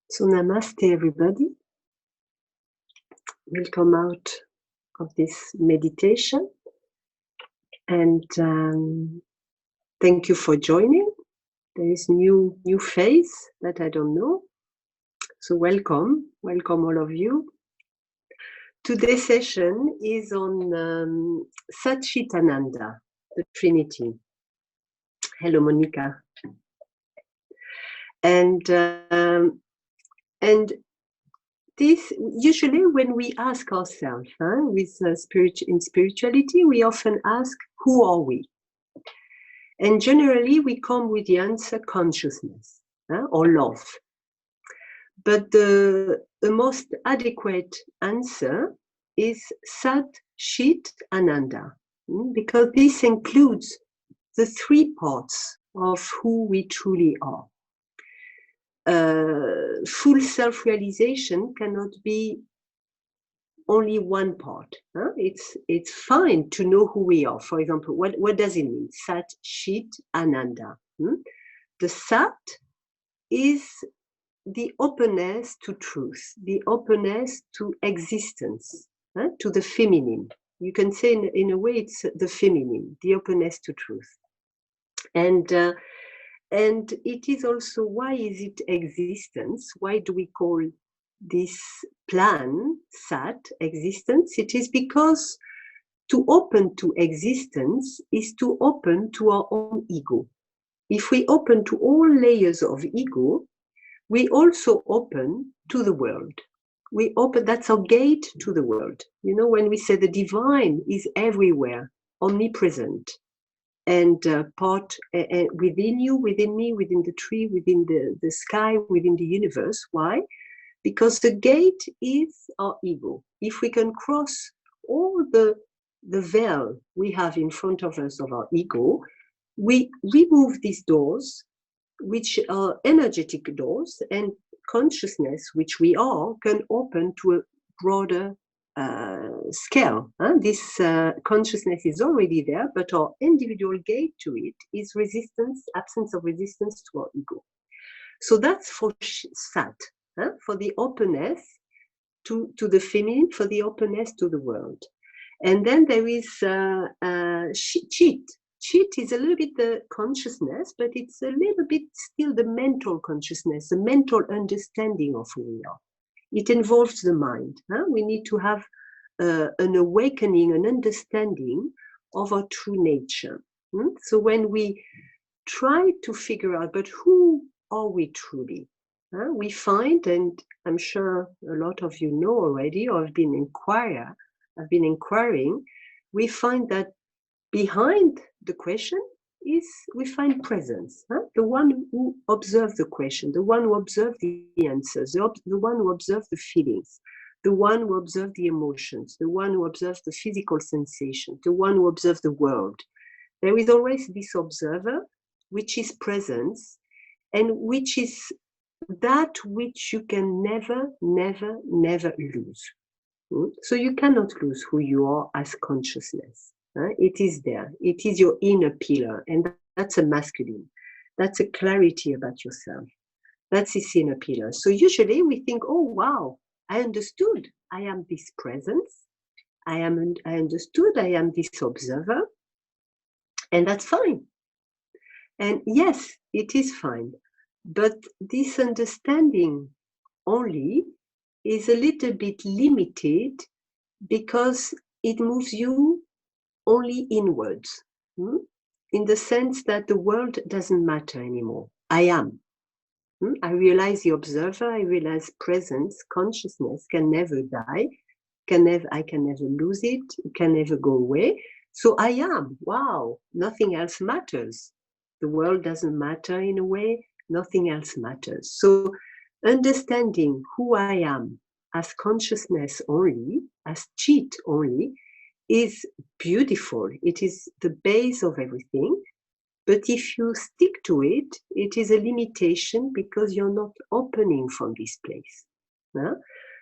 So namaste everybody. We'll come out of this meditation and thank you for joining. There is new phase that I don't know. So welcome all of you. Today's session is on Chit, Ananda, the Trinity. Hello Monica. And this, usually when we ask ourselves, in spirituality, we often ask, who are we? And generally we come with the answer consciousness or love. But the most adequate answer is Sat, Chit, Ananda, because this includes the three parts of who we truly are. Full self-realization cannot be only one part. It's fine to know who we are. For example, what does it mean? Sat, Chit, Ananda. The Sat is the openness to truth, the openness to existence, to the feminine. You can say in a way it's the feminine, the openness to truth. And it is also, why is it existence? Why do we call this plan, Sat, existence? It is because to open to existence is to open to our own ego. If we open to all layers of ego, we also open to the world. We open, that's our gate to the world. You know, when we say the divine is everywhere, omnipresent, and part within you, within me, within the tree, within the sky, within the universe. Why? Because the gate is our ego. If we can cross all the veil we have in front of us of our ego, we remove these doors, which are energetic doors, and consciousness, which we are, can open to a broader scale. This consciousness is already there, but our individual gate to it is resistance, absence of resistance to our ego. So that's for Sat, for the openness to the feminine, for the openness to the world. And then there is Chit. Chit is a little bit the consciousness, but it's a little bit still the mental consciousness, the mental understanding of who we are. It involves the mind. We need to have an awakening, an understanding of our true nature. So when we try to figure out, but who are we truly? We find, and I'm sure a lot of you know already, or have been inquiring, we find that behind the question is, we find presence. The one who observes the question, the one who observes the answers, the one who observes the feelings, the one who observes the emotions, the one who observes the physical sensation, the one who observes the world. There is always this observer, which is presence, and which is that which you can never lose. So you cannot lose who you are as consciousness. It is there. It is your inner pillar, and that's a masculine. That's a clarity about yourself. That's this inner pillar. So usually we think, oh wow, I understood. I am this presence. I understood. I am this observer, and that's fine. And yes, it is fine. But this understanding only is a little bit limited because it moves you only inwards, in the sense that the world doesn't matter anymore. I am. I realize the observer, I realize presence, consciousness can never die, I can never lose it, it can never go away. So I am, wow, nothing else matters. The world doesn't matter in a way, nothing else matters. So understanding who I am as consciousness only, as Chit only, is beautiful. It is the base of everything. But if you stick to it, it is a limitation because you're not opening from this place.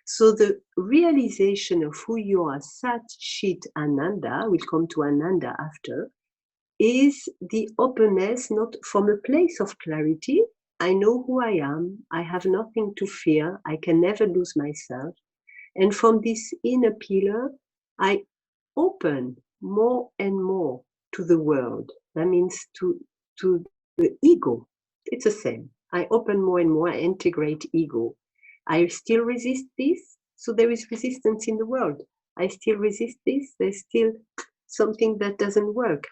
So the realization of who you are, Sat, Chit, Ananda, we'll come to Ananda after, is the openness, not from a place of clarity, I know who I am. I have nothing to fear. I can never lose myself. And from this inner pillar, I open more and more to the world. That means to the ego. It's the same. I open more and more, I integrate ego. I still resist this, so there is resistance in the world. I still resist this, there's still something that doesn't work.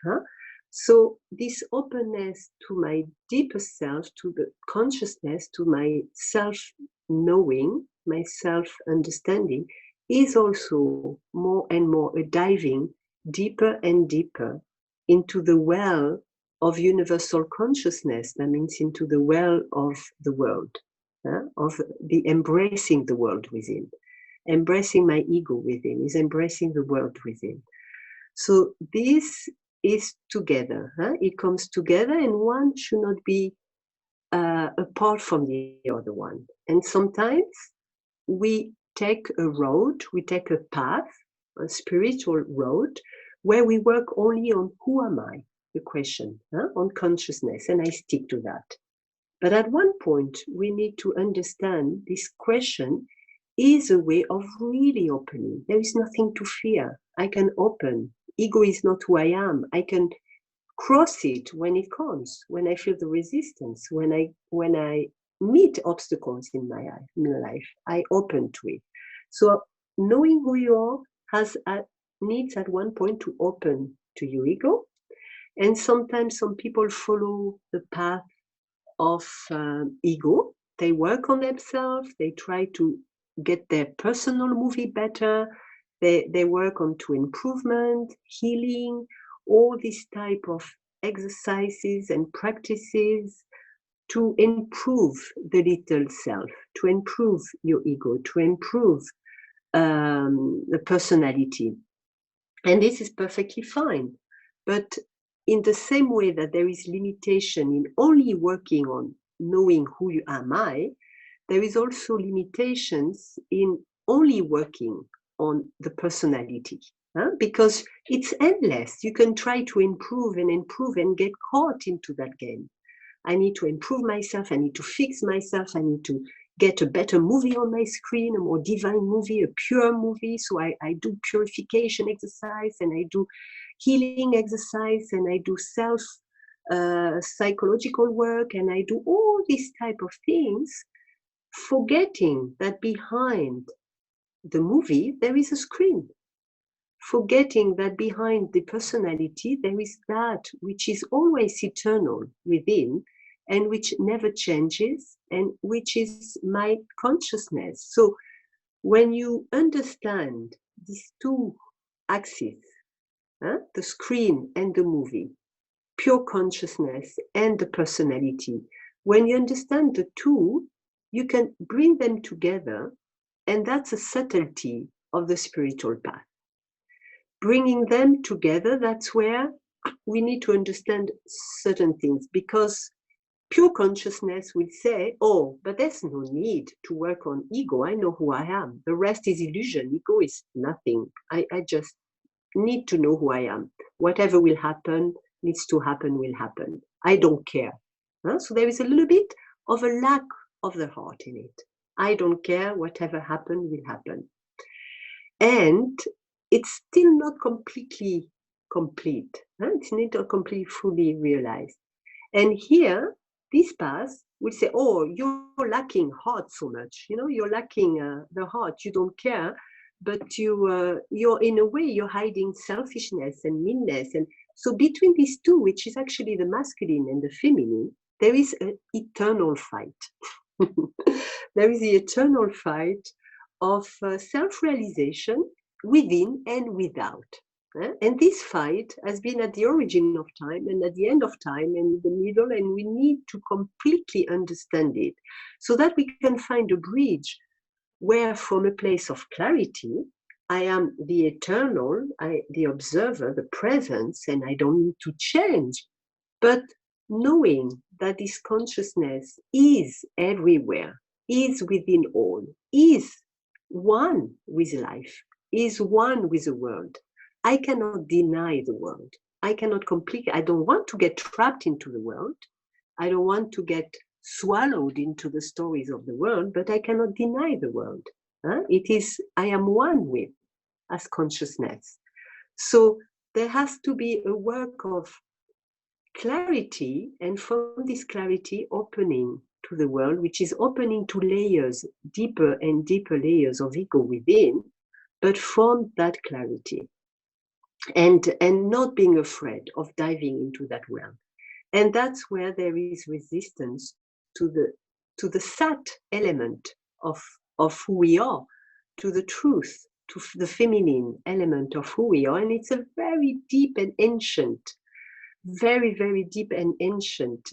So this openness to my deeper self, to the consciousness, to my self-knowing, my self-understanding, is also more and more a diving deeper and deeper into the well of universal consciousness. That means into the well of the world, of the embracing the world within. Embracing my ego within is embracing the world within. So this is together. It comes together, and one should not be apart from the other one. And sometimes we take a road, we take a path, a spiritual road, where we work only on who am I, the question, on consciousness, and I stick to that. But at one point, we need to understand this question is a way of really opening. There is nothing to fear. I can open. Ego is not who I am. I can cross it when it comes, when I feel the resistance, when I meet obstacles in my life, I open to it. So knowing who you are needs at one point to open to your ego. And sometimes some people follow the path of ego. They work on themselves. They try to get their personal movie better. They work on to improvement, healing, all these type of exercises and practices to improve the little self, to improve your ego, to improve the personality. And this is perfectly fine. But in the same way that there is limitation in only working on knowing who am I, there is also limitations in only working on the personality, because it's endless. You can try to improve and get caught into that game. I need to improve myself. I need to fix myself. I need to get a better movie on my screen, a more divine movie, a pure movie. So I do purification exercise, and I do healing exercise, and I do self psychological work, and I do all these type of things, forgetting that behind the movie there is a screen, forgetting that behind the personality there is that which is always eternal within and which never changes, and which is my consciousness. So when you understand these two axes, the screen and the movie, pure consciousness and the personality, when you understand the two, you can bring them together, and that's a subtlety of the spiritual path. Bringing them together, that's where we need to understand certain things, because pure consciousness will say, oh, but there's no need to work on ego. I know who I am. The rest is illusion. Ego is nothing. I just need to know who I am. Whatever will happen, needs to happen, will happen. I don't care. So there is a little bit of a lack of the heart in it. I don't care. Whatever happen, will happen. And it's still not completely complete. It's not completely fully realized. And here, this path will say, oh, you're lacking heart so much. You're lacking the heart. You don't care, but you're in a way, you're hiding selfishness and meanness. And so between these two, which is actually the masculine and the feminine, there is an eternal fight. There is the eternal fight of self-realization within and without. And this fight has been at the origin of time and at the end of time and in the middle, and we need to completely understand it so that we can find a bridge where, from a place of clarity, I am the eternal, the observer, the presence, and I don't need to change. But knowing that this consciousness is everywhere, is within all, is one with life, is one with the world. I cannot deny the world. I don't want to get trapped into the world. I don't want to get swallowed into the stories of the world, but I cannot deny the world. It is, I am one with as consciousness. So there has to be a work of clarity, and from this clarity, opening to the world, which is opening to layers, deeper and deeper layers of ego within, but from that clarity. And not being afraid of diving into that realm. And that's where there is resistance to the Sat element of who we are, to the truth, to the feminine element of who we are. And it's a very deep and ancient, very, very deep and ancient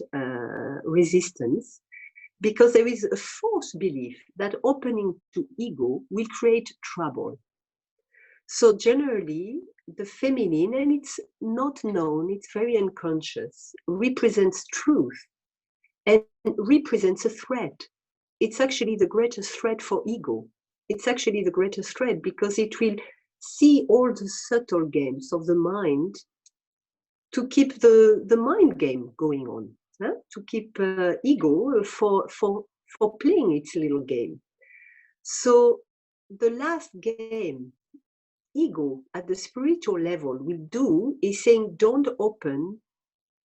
resistance, because there is a false belief that opening to ego will create trouble. So generally, the feminine, and it's not known, it's very unconscious, represents truth and represents a threat. It's actually the greatest threat for ego. It's actually the greatest threat because it will see all the subtle games of the mind to keep the mind game going on, to keep ego for playing its little game. So the last game ego at the spiritual level will do is saying, don't open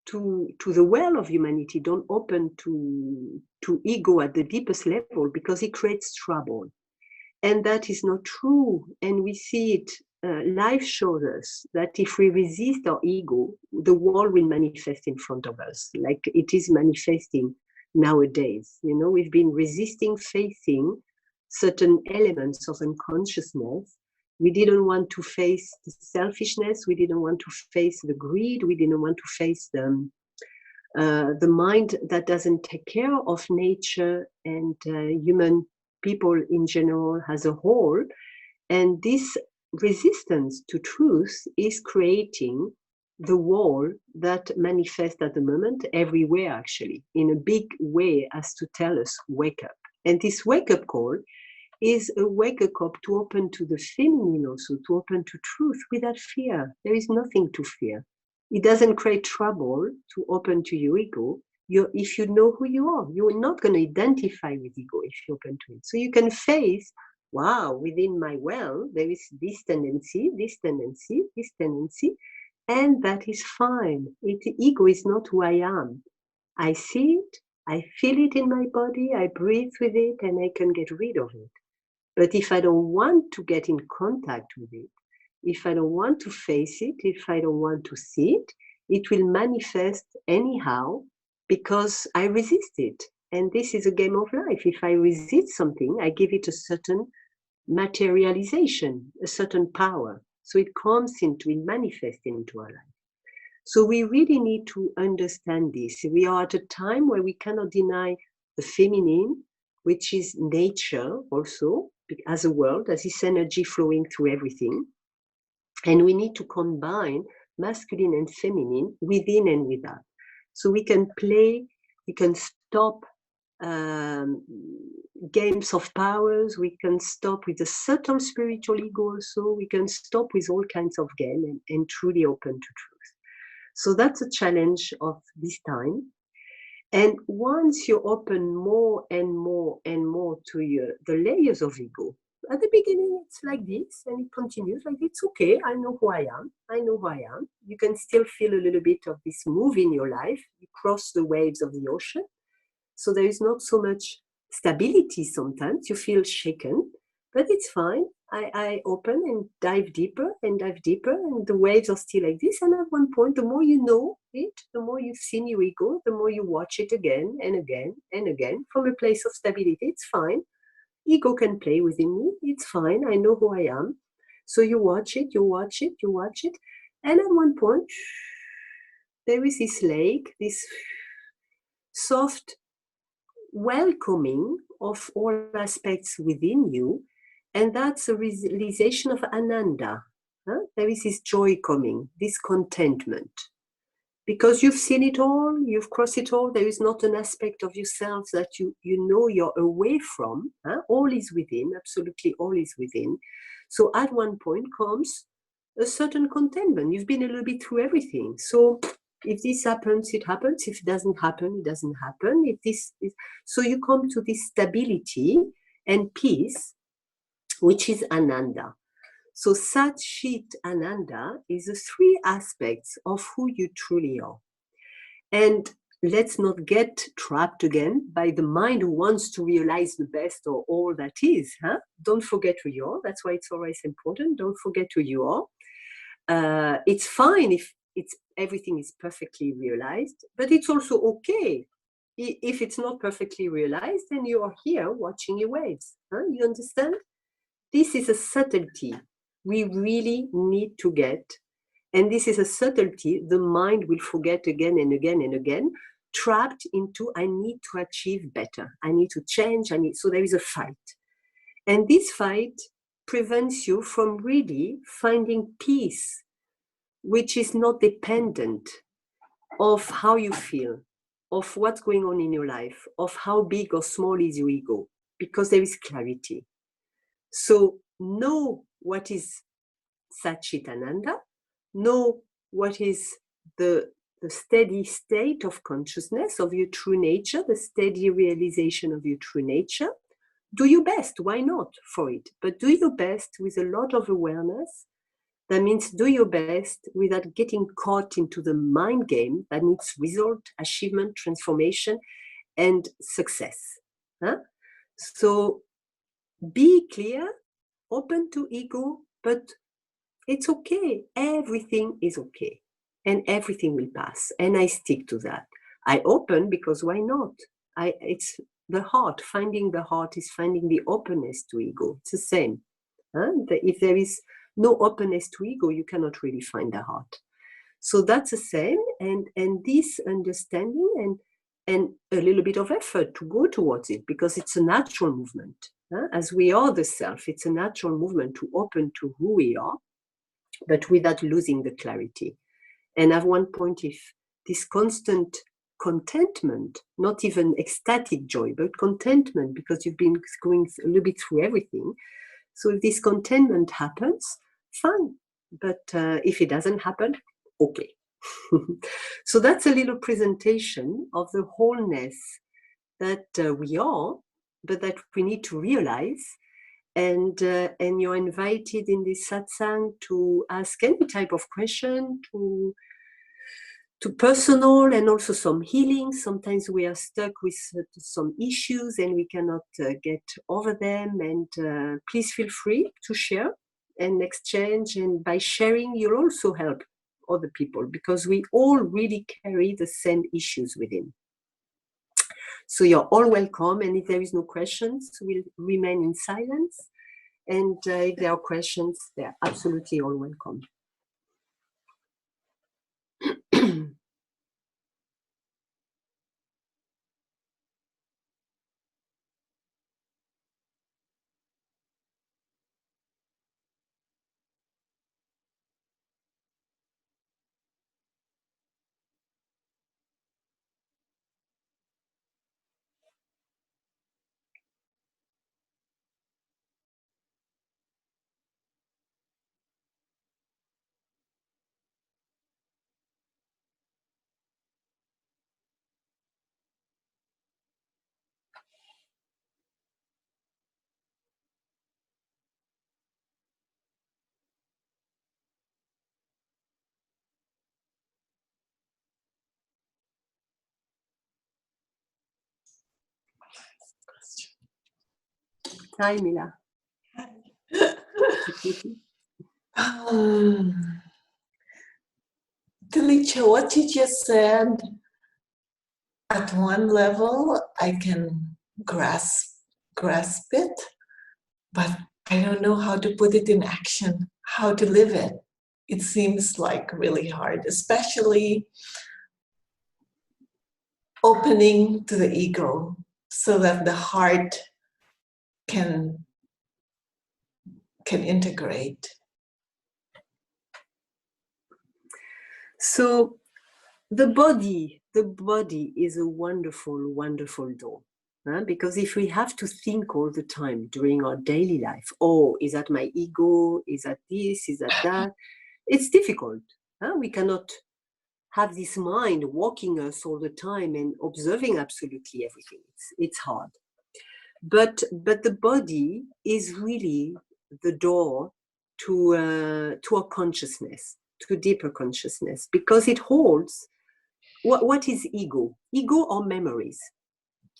to the well of humanity, don't open to ego at the deepest level, because it creates trouble. And that is not true. And we see it, life shows us that if we resist our ego, the world will manifest in front of us, like it is manifesting nowadays. You know, we've been resisting facing certain elements of unconsciousness. We didn't want to face the selfishness. We didn't want to face the greed. We didn't want to face the mind that doesn't take care of nature and human people in general as a whole. And this resistance to truth is creating the wall that manifests at the moment everywhere, actually, in a big way, as to tell us, wake up. And this wake-up call is a wake-up call to open to the feminine also, to open to truth without fear. There is nothing to fear. It doesn't create trouble to open to your ego. If you know who you are, you're not going to identify with ego if you open to it. So you can face, wow, within my well, there is this tendency, this tendency, this tendency, and that is fine. Ego is not who I am. I see it, I feel it in my body, I breathe with it, and I can get rid of it. But if I don't want to get in contact with it, if I don't want to face it, if I don't want to see it, it will manifest anyhow because I resist it. And this is a game of life. If I resist something, I give it a certain materialization, a certain power. So it comes into, it manifests into our life. So we really need to understand this. We are at a time where we cannot deny the feminine, which is nature also, as a world, as this energy flowing through everything. And we need to combine masculine and feminine within and without. So we can play, we can stop games of powers, we can stop with the subtle spiritual ego also, we can stop with all kinds of game and truly open to truth. So that's a challenge of this time. And once you open more and more and more to the layers of ego, at the beginning it's like this and it continues like it's okay, I know who I am, I know who I am. You can still feel a little bit of this move in your life. You cross the waves of the ocean. So there is not so much stability sometimes. You feel shaken, but it's fine. I open and dive deeper, and the waves are still like this. And at one point, the more you know it, the more you've seen your ego, the more you watch it again and again and again from a place of stability. It's fine. Ego can play within me. It's fine. I know who I am. So you watch it, you watch it, you watch it. And at one point, there is this lake, this soft welcoming of all aspects within you. And that's a realization of Ananda. There is this joy coming, this contentment. Because you've seen it all, you've crossed it all, there is not an aspect of yourself that you know you're away from. All is within, absolutely all is within. So at one point comes a certain contentment. You've been a little bit through everything. So If this happens, it happens. If it doesn't happen, it doesn't happen. If this is, so you come to this stability and peace, which is Ananda. So Sat, Chit, Ananda is the three aspects of who you truly are. And let's not get trapped again by the mind who wants to realize the best or all that is. Don't forget who you are. That's why it's always important. Don't forget who you are. It's fine if everything is perfectly realized, but it's also okay if it's not perfectly realized and you are here watching your waves. You understand? This is a subtlety we really need to get. And this is a subtlety the mind will forget again and again and again, trapped into, I need to achieve better. I need to change. So there is a fight. And this fight prevents you from really finding peace, which is not dependent of how you feel, of what's going on in your life, of how big or small is your ego, because there is clarity. So know what is Sat, Chit, Ananda, know what is the steady state of consciousness of your true nature, the steady realization of your true nature. Do your best, why not, for it? But do your best with a lot of awareness. That means do your best without getting caught into the mind game that needs result, achievement, transformation, and success. So be clear, open to ego, but it's okay. Everything is okay. And everything will pass. And I stick to that. I open because why not? It's the heart. Finding the heart is finding the openness to ego. It's the same. If there is no openness to ego, you cannot really find the heart. So that's the same. And this understanding and a little bit of effort to go towards it, because it's a natural movement. As we are the self, it's a natural movement to open to who we are, but without losing the clarity. And at one point, if this constant contentment, not even ecstatic joy, but contentment, because you've been going a little bit through everything. So if this contentment happens, fine. But if it doesn't happen, okay. So that's a little presentation of the wholeness that we are, but that we need to realize. And you're invited in this satsang to ask any type of question, to personal and also some healing. Sometimes we are stuck with some issues and we cannot get over them. And please feel free to share and exchange. And by sharing, you'll also help other people, because we all really carry the same issues within. So you're all welcome. And if there is no questions, we'll remain in silence. And if there are questions, they're absolutely all welcome. Hi, Mila. Delicia, what you just said, at one level, I can grasp it, but I don't know how to put it in action, how to live it. It seems like really hard, especially opening to the ego so that the heart can integrate. So the body is a wonderful, wonderful door. Because if we have to think all the time during our daily life, oh, is that my ego? Is that this? Is that that? It's difficult. We cannot have this mind walking us all the time and observing absolutely everything. It's hard. But the body is really the door to our consciousness, to deeper consciousness, because it holds what is ego? Ego are memories.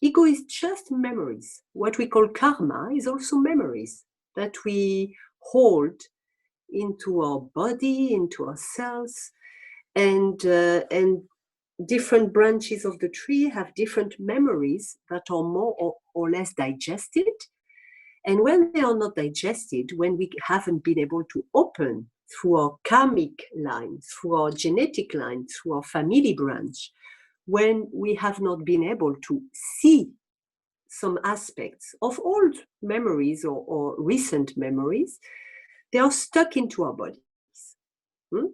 Ego is just memories. What we call karma is also memories that we hold into our body, into our cells, and different branches of the tree have different memories that are more or less digested. And when they are not digested, when we haven't been able to open through our karmic line, through our genetic line, through our family branch, when we have not been able to see some aspects of old memories or recent memories, they are stuck into our bodies.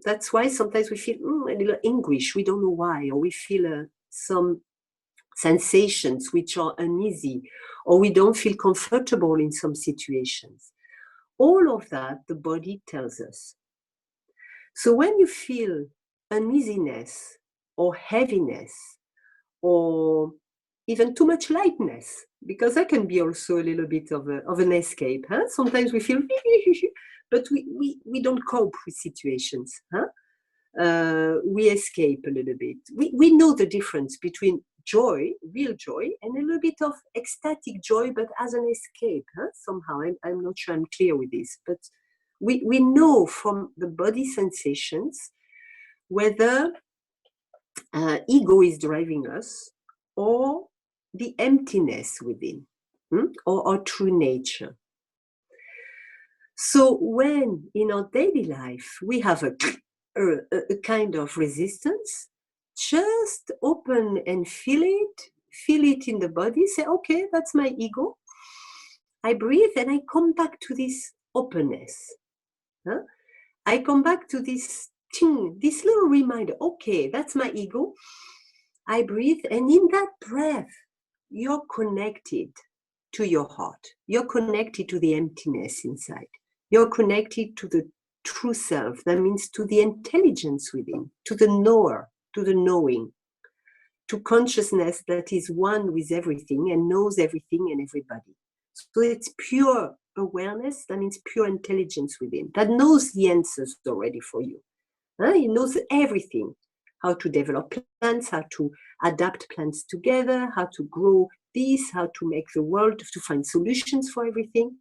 That's why sometimes we feel a little anguish, we don't know why, or we feel some sensations which are uneasy, or we don't feel comfortable in some situations. All of that, the body tells us. So when you feel uneasiness or heaviness or even too much lightness, because that can be also a little bit of an escape. Sometimes we feel, but we don't cope with situations. We escape a little bit. We know the difference between joy, real joy, and a little bit of ecstatic joy, but as an escape. Somehow, I'm not sure I'm clear with this, but we know from the body sensations whether ego is driving us or the emptiness within, or our true nature. So when in our daily life we have a kind of resistance, just open and feel it in the body. Say, okay, that's my ego. I breathe and I come back to this openness. I come back to this thing, this little reminder. Okay, that's my ego. I breathe, and in that breath, you're connected to your heart. You're connected to the emptiness inside. You're connected to the true self. That means to the intelligence within, to the knower, to the knowing, to consciousness that is one with everything and knows everything and everybody. So it's pure awareness, that means pure intelligence within, that knows the answers already for you. It knows everything, how to develop plants, how to adapt plants together, how to grow this, how to make the world, to find solutions for everything.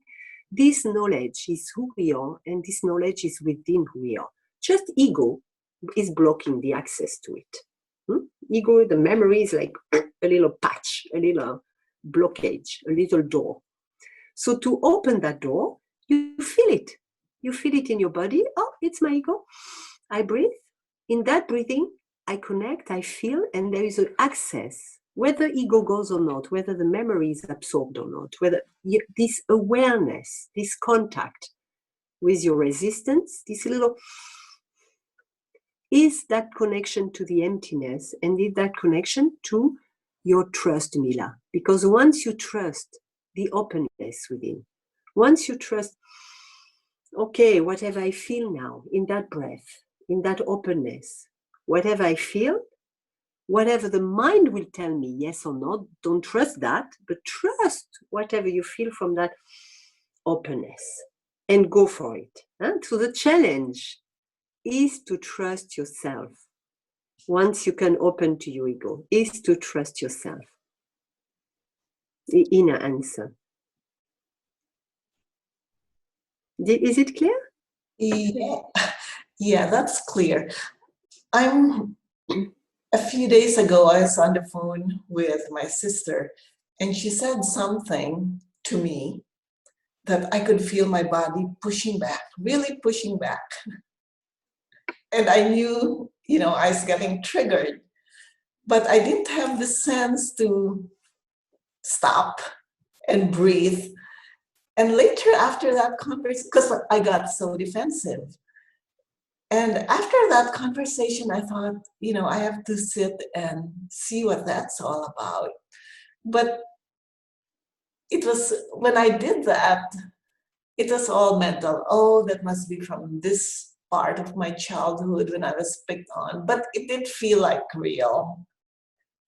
This knowledge is who we are, and this knowledge is within who we are. Just ego is blocking the access to it. Ego, the memory is like a little patch, a little blockage, a little door. So to open that door, you feel it. You feel it in your body. Oh, it's my ego. I breathe. In that breathing, I connect, I feel, and there is an access, whether ego goes or not, whether the memory is absorbed or not, whether this awareness, this contact with your resistance, this little, is that connection to the emptiness, and is that connection to your trust, Mila. Because once you trust the openness within, once you trust, okay, whatever I feel now, in that breath, in that openness, whatever I feel, whatever the mind will tell me, yes or no, don't trust that, but trust whatever you feel from that openness and go for it. So the challenge is to trust yourself. Once you can open to your ego, is to trust yourself. The inner answer. Is it clear? Yeah, that's clear. A few days ago, I was on the phone with my sister, and she said something to me that I could feel my body pushing back, really pushing back. And I knew, I was getting triggered, but I didn't have the sense to stop and breathe. And later, after that conversation, because I got so defensive. And after that conversation, I thought, I have to sit and see what that's all about. But it was, when I did that, it was all mental. Oh, that must be from this part of my childhood when I was picked on, but it did feel like real.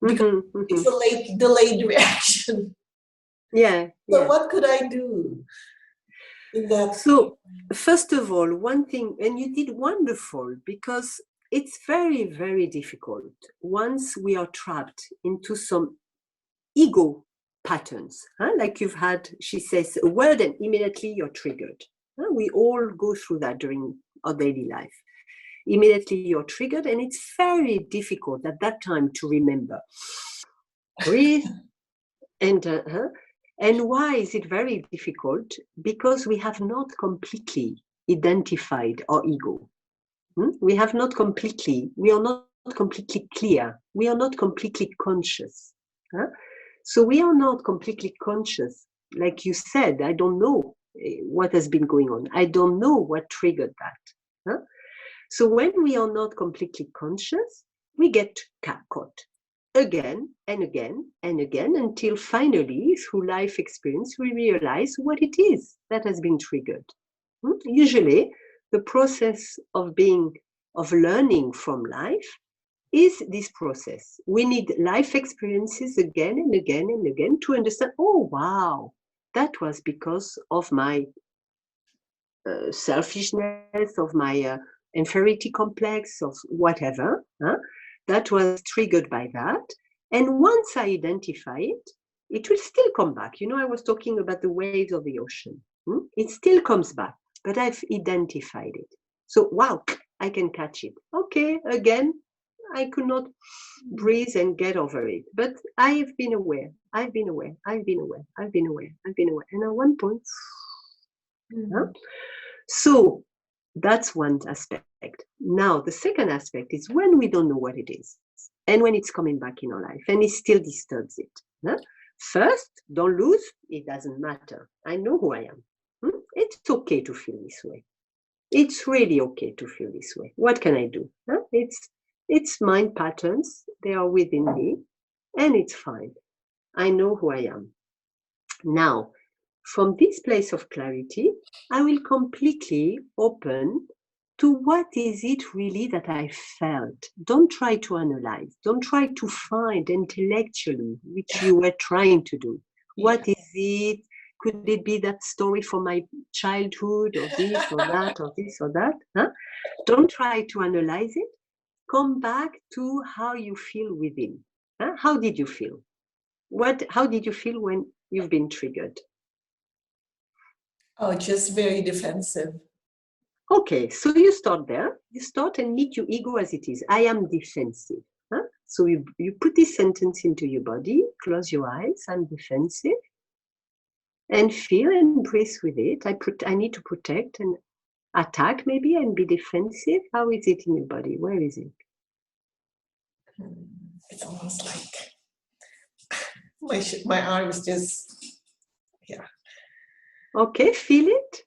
Because it's a delayed reaction. Yeah. So what could I do in that? So first of all, one thing, and you did wonderful, because it's very, very difficult once we are trapped into some ego patterns, like you've had, she says a word and immediately you're triggered. We all go through that during our daily life. Immediately you're triggered, and it's very difficult at that time to remember. Breathe, enter. And why is it very difficult? Because we have not completely identified our ego. We are not completely clear. We are not completely conscious. So we are not completely conscious. Like you said, I don't know what has been going on. I don't know what triggered that. So when we are not completely conscious, we get caught again and again and again, until finally, through life experience, we realize what it is that has been triggered. Usually, the process of learning from life is this process. We need life experiences again and again and again to understand, oh, wow, that was because of my selfishness, of my inferiority complex, of whatever. That was triggered by that. And once I identify it, it will still come back. I was talking about the waves of the ocean. It still comes back, but I've identified it. So, wow, I can catch it. Okay, again, I could not breathe and get over it. But I've been aware. And at one point, so that's one aspect. Now, the second aspect is when we don't know what it is and when it's coming back in our life and it still disturbs it. First, don't lose. It doesn't matter. I know who I am. It's okay to feel this way. It's really okay to feel this way. What can I do? It's mind patterns. They are within me and it's fine. I know who I am. Now, from this place of clarity, I will completely open to what is it really that I felt. Don't try to analyze. Don't try to find intellectually, which you were trying to do. What is it? Could it be that story from my childhood, or this or that, or this or that? Don't try to analyze it. Come back to how you feel within. How did you feel? How did you feel when you've been triggered? Oh, just very defensive. Okay, so you start there. You start and meet your ego as it is. I am defensive. So you put this sentence into your body, close your eyes, I'm defensive, and feel and breathe with it. I need to protect and attack maybe and be defensive. How is it in your body? Where is it? It's almost like my arms just, yeah. Okay, feel it.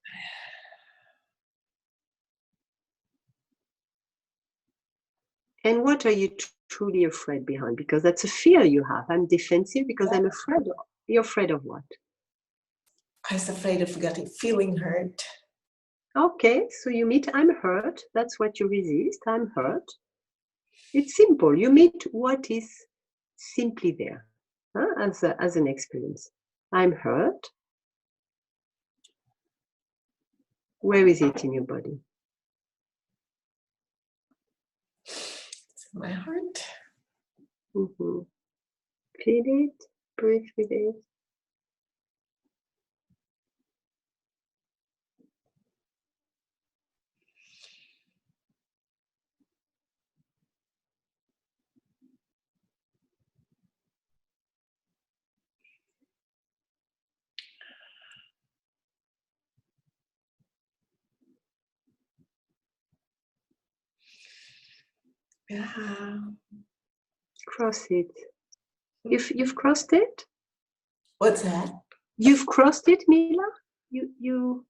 And what are you truly afraid behind? Because that's a fear you have. I'm defensive because I'm afraid of. You're afraid of what? I was afraid of feeling hurt. Okay, so you meet, I'm hurt. That's what you resist. I'm hurt. It's simple. You meet what is simply there as an experience. I'm hurt. Where is it in your body? It's in my heart. Feel it. Breathe with it. Yeah. Cross it. You've crossed it? What's that? You've crossed it, Mila? You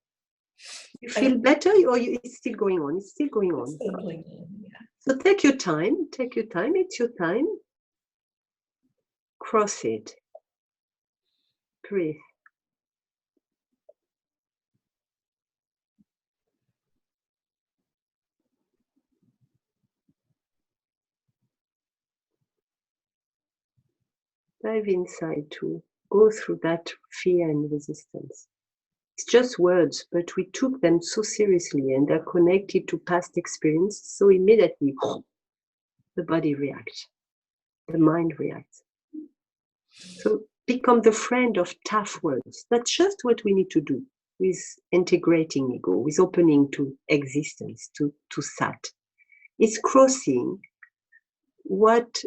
feel better, or it's still going on? It's still going on. Still going on, yeah. So take your time. Take your time. It's your time. Cross it. Breathe. Dive inside to go through that fear and resistance. It's just words, but we took them so seriously and they're connected to past experience. So immediately the body reacts, the mind reacts. So become the friend of tough words. That's just what we need to do with integrating ego, with opening to existence, to Sat. It's crossing words,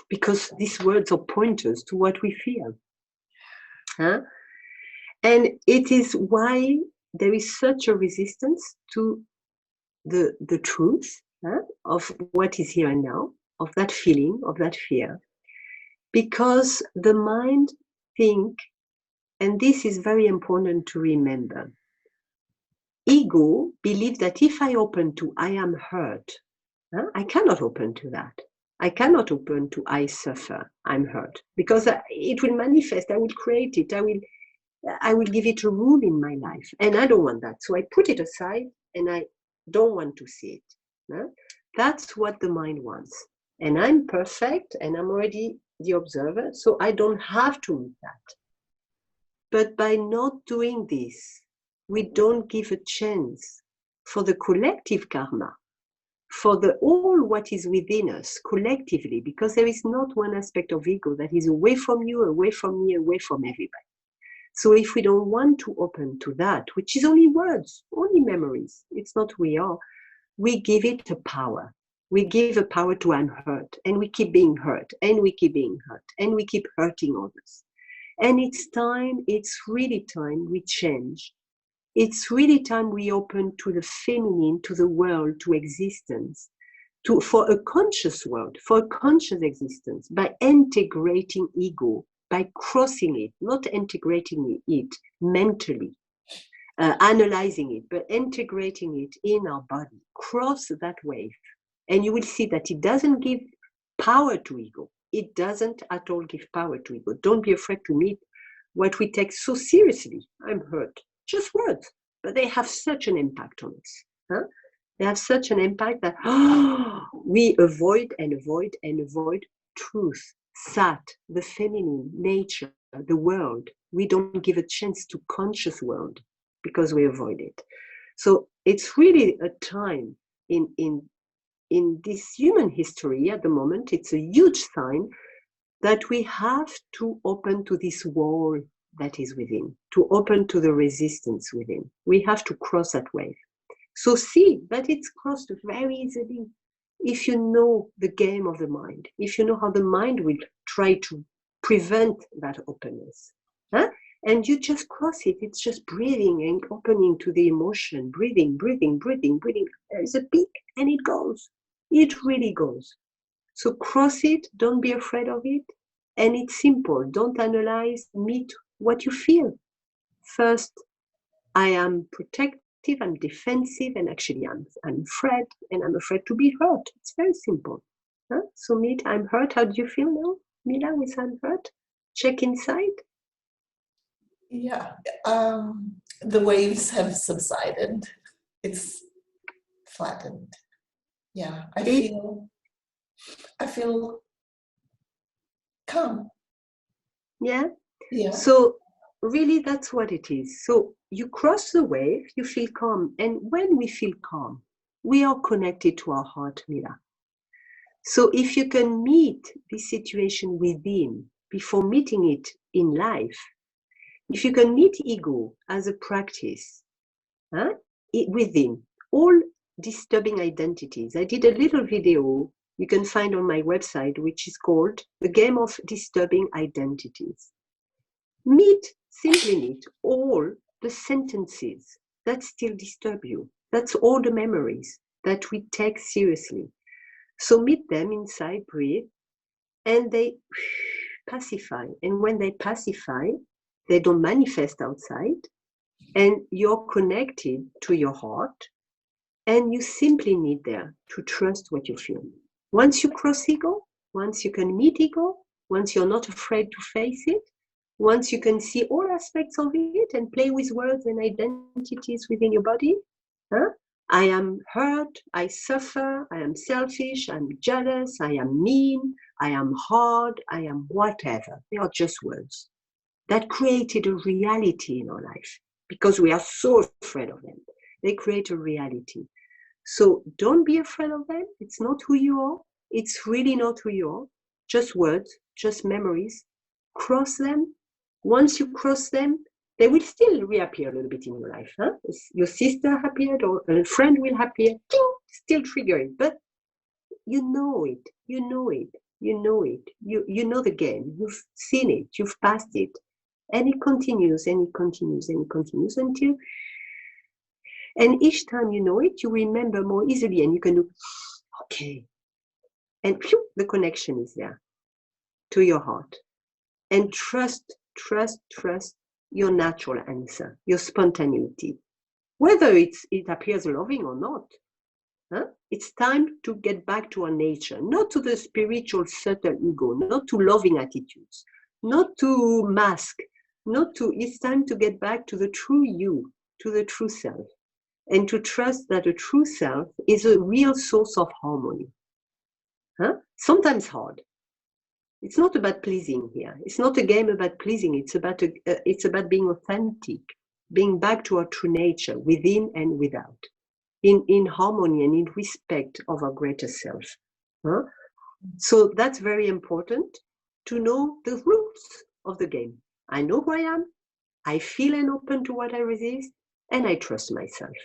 because these words are pointers to what we feel. Huh? And it is why there is such a resistance to the truth of what is here and now, of that feeling, of that fear. Because the mind thinks, and this is very important to remember, ego believes that if I open to I am hurt, I cannot open to that. I cannot open to I suffer, I'm hurt, because it will manifest, I will create it, I will give it a room in my life, and I don't want that. So I put it aside and I don't want to see it. That's what the mind wants. And I'm perfect and I'm already the observer, so I don't have to meet that. But by not doing this, we don't give a chance for the collective karma, for all what is within us collectively, because there is not one aspect of ego that is away from you, away from me, away from everybody. So if we don't want to open to that, which is only words, only memories, it's not who we are, we give it a power. We give a power to I'm hurt, and we keep being hurt, and we keep being hurt, and we keep hurting others. And it's really time we change. It's really time we open to the feminine, to the world, to existence, for a conscious world, for a conscious existence, by integrating ego, by crossing it, not integrating it mentally, analyzing it, but integrating it in our body. Cross that wave. And you will see that it doesn't give power to ego. It doesn't at all give power to ego. Don't be afraid to meet what we take so seriously. I'm hurt. Just words, but they have such an impact on us. They have such an impact that we avoid and avoid and avoid truth, Sat, the feminine nature, the world. We don't give a chance to conscious world because we avoid it. So it's really a time in this human history at the moment, it's a huge sign that we have to open to this wall that is within, to open to the resistance within. We have to cross that wave. So see that it's crossed very easily if you know the game of the mind, if you know how the mind will try to prevent that openness. And you just cross it. It's just breathing and opening to the emotion, breathing, breathing, breathing, breathing. There's a peak and it goes. It really goes. So cross it, don't be afraid of it. And it's simple. Don't analyze, meet what you feel. First, I am protective, I'm defensive, and actually I'm afraid, and I'm afraid to be hurt. It's very simple. So meet, I'm hurt. How do you feel now, Mila, with I'm hurt? Check inside. Yeah, the waves have subsided. It's flattened. Yeah, I feel calm. Yeah. Yeah. So really, that's what it is. So you cross the wave, you feel calm, and when we feel calm, we are connected to our heart, Mila. So if you can meet this situation within before meeting it in life, if you can meet ego as a practice within all disturbing identities. I did a little video you can find on my website, which is called The Game of Disturbing Identities. Simply meet all the sentences that still disturb you. That's all the memories that we take seriously. So meet them inside, breathe, and they pacify. And when they pacify, they don't manifest outside, and you're connected to your heart, and you simply need there to trust what you feel. Once you cross ego, once you can meet ego, once you're not afraid to face it, once you can see all aspects of it and play with words and identities within your body, I am hurt, I suffer, I am selfish, I'm jealous, I am mean, I am hard, I am whatever. They are just words that created a reality in our life because we are so afraid of them. They create a reality. So don't be afraid of them. It's not who you are. It's really not who you are. Just words, just memories. Cross them. Once you cross them, they will still reappear a little bit in your life. Huh? Your sister appeared or a friend will appear. Still trigger it. But you know it. You know it. You know it. You know the game. You've seen it. You've passed it. And it continues and it continues and it continues until, and each time you know it, you remember more easily and you can do, okay. And phew, the connection is there to your heart. And trust your natural answer, your spontaneity. Whether it appears loving or not, huh? It's time to get back to our nature, not to the spiritual subtle ego, not to loving attitudes, not to mask, it's time to get back to the true you, to the true self, and to trust that the true self is a real source of harmony. Huh? Sometimes hard. It's not about pleasing here. It's not a game about pleasing. It's about being authentic, being back to our true nature, within and without, in harmony and in respect of our greater self. Huh? So that's very important to know the rules of the game. I know who I am, I feel and open to what I resist, and I trust myself.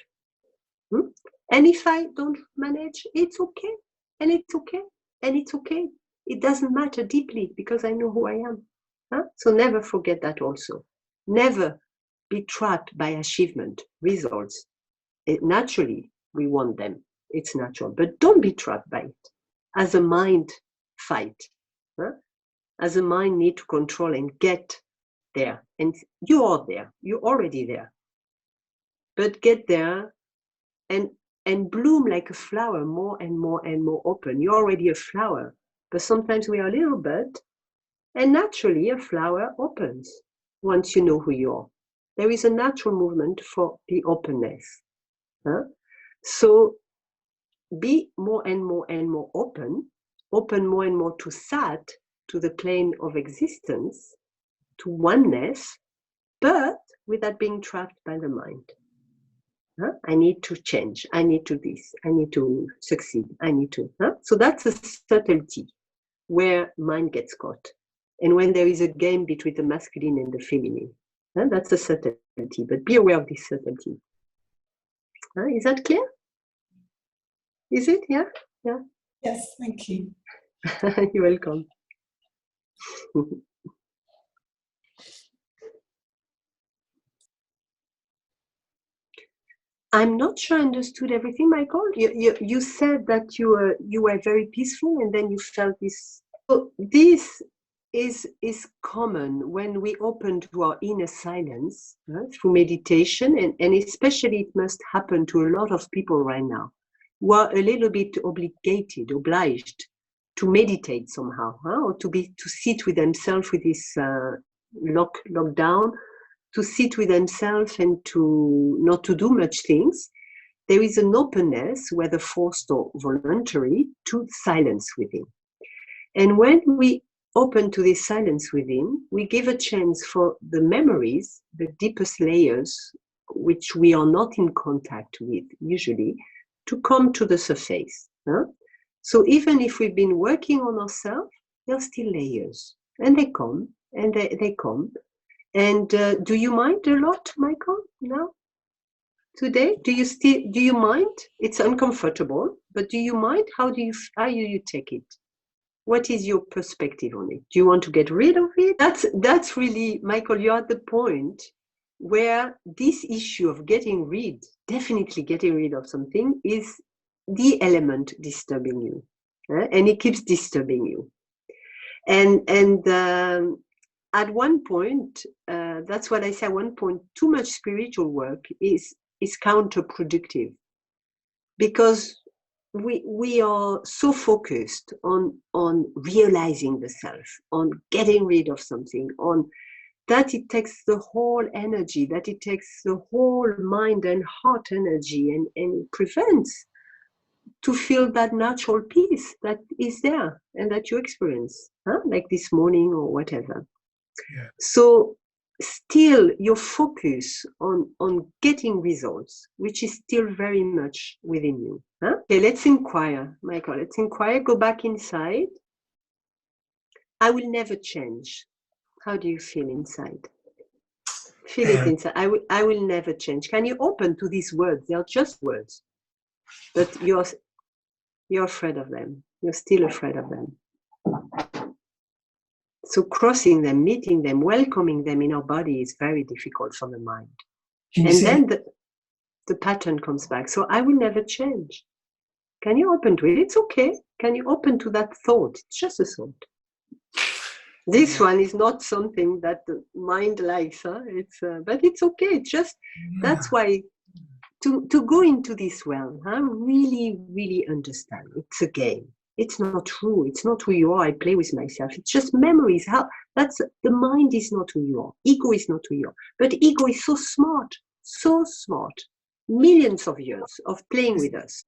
And if I don't manage, it's okay, and it's okay, and it's okay. It doesn't matter deeply because I know who I am. Huh? So never forget that also. Never be trapped by achievement, results. Naturally, we want them. It's natural, but don't be trapped by it. As a mind fight, huh? As a mind need to control and get there. And you are there. You're already there. But get there and bloom like a flower, more and more and more open. You're already a flower, but sometimes we are a little bud, and naturally a flower opens once you know who you are. There is a natural movement for the openness. Huh? So be more and more and more open more and more to Sat, to the plane of existence, to oneness, but without being trapped by the mind. Huh? I need to change. I need to this. I need to succeed. I need to. Huh? So that's a subtlety where mind gets caught. And when there is a game between the masculine and the feminine, huh? That's a subtlety. But be aware of this subtlety. Huh? Is that clear? Is it? Yeah? Yeah. Yes, thank you. You're welcome. I'm not sure I understood everything, Michael. You said that you were very peaceful and then you felt this. So this is common when we open to our inner silence through meditation, and especially it must happen to a lot of people right now who are a little bit obliged to meditate somehow, or to sit with themselves with this lockdown, to sit with themselves and to not to do much things. There is an openness, whether forced or voluntary, to silence within. And when we open to this silence within, we give a chance for the memories, the deepest layers, which we are not in contact with usually, to come to the surface. Huh? So even if we've been working on ourselves, there are still layers, and they come, and they come. And do you mind a lot, Michael, now? Today, do you mind? It's uncomfortable, but do you mind? How do you take it? What is your perspective on it? Do you want to get rid of it? That's really, Michael, you're at the point where this issue of definitely getting rid of something, is the element disturbing you, and it keeps disturbing you. And at one point, that's what I say. At one point, too much spiritual work is counterproductive, because we are so focused on realizing the self, on getting rid of something, on that it takes the whole energy, that it takes the whole mind and heart energy, and prevents to feel that natural peace that is there and that you experience, like this morning or whatever. Yeah. So still your focus on getting results, which is still very much within you. Okay, let's inquire, Michael. Let's inquire. Go back inside. I will never change. How do you feel inside? Feel it inside. I will never change. Can you open to these words? They are just words, but you're afraid of them. You're still afraid of them. So crossing them, meeting them, welcoming them in our body is very difficult for the mind. And then the pattern comes back. So I will never change. Can you open to it? It's okay. Can you open to that thought? It's just a thought. This one is not something that the mind likes. But it's okay. It's just, that's why to go into this realm, really, really understand. It's a game. It's not true. It's not who you are. I play with myself. It's just memories. The mind is not who you are. Ego is not who you are. But ego is so smart, so smart. Millions of years of playing with us.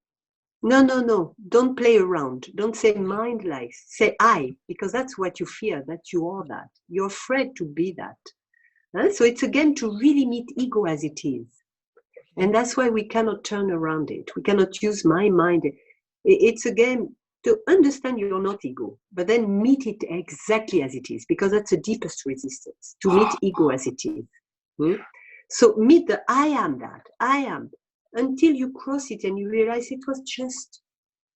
No. Don't play around. Don't say mind likes. Say I, because that's what you fear, that you are that. You're afraid to be that. So it's again to really meet ego as it is. And that's why we cannot turn around it. We cannot use my mind. It's again to understand you're not ego, but then meet it exactly as it is, because that's the deepest resistance, to meet ego as it is. So meet the I am that, I am, until you cross it and you realize it was just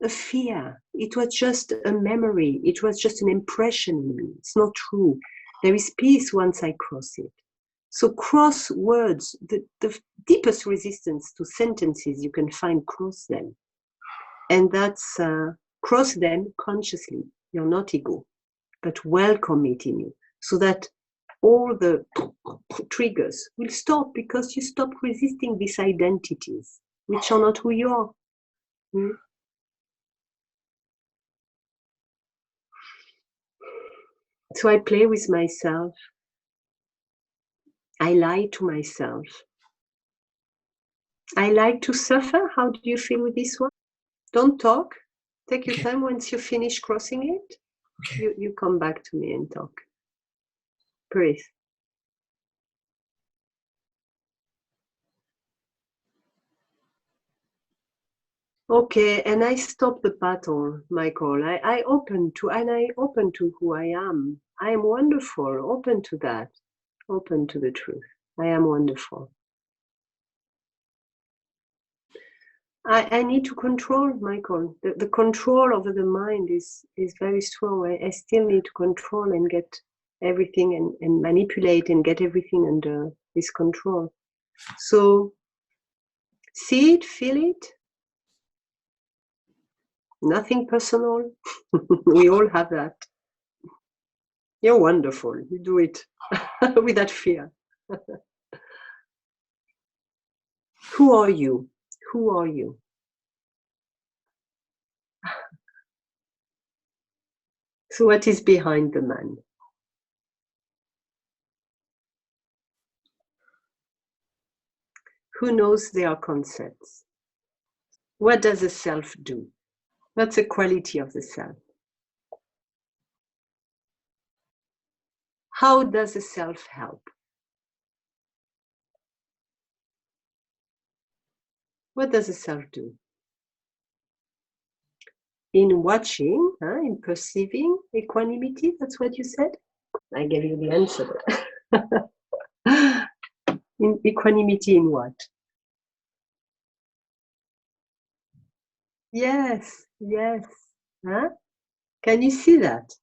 a fear. It was just a memory. It was just an impression in me. It's not true. There is peace once I cross it. So cross words, the deepest resistance to sentences you can find, cross them. And that's cross them consciously. You're not ego, but welcome it in you, so that all the triggers will stop, because you stop resisting these identities, which are not who you are. So I play with myself. I lie to myself. I like to suffer. How do you feel with this one? Don't talk. Take your time. Once you finish crossing it, you come back to me and talk. Breathe. Okay, and I stop the battle, Michael. I open to who I am. I am wonderful. Open to that. Open to the truth. I am wonderful. I need to control, Michael. The control over the mind is very strong. I still need to control and get everything and manipulate and get everything under this control. So see it, feel it. Nothing personal. We all have that. You're wonderful. You do it with that fear. Who are you? Who are you? So what is behind the man? Who knows their concepts? What does the self do? What's the quality of the self? How does the self help? What does the self do? In watching, in perceiving equanimity, that's what you said? I gave you the answer. In equanimity in what? Yes. Huh? Can you see that?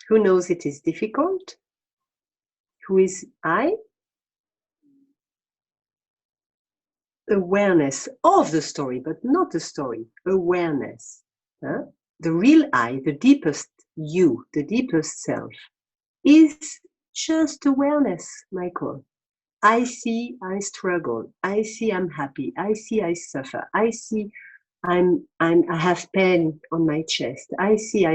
Who knows it is difficult? Who is I? Awareness of the story, but not the story. Awareness. The real I, the deepest you, the deepest self, is just awareness, Michael. I see I struggle. I see I'm happy. I see I suffer. I see I have pain on my chest. I see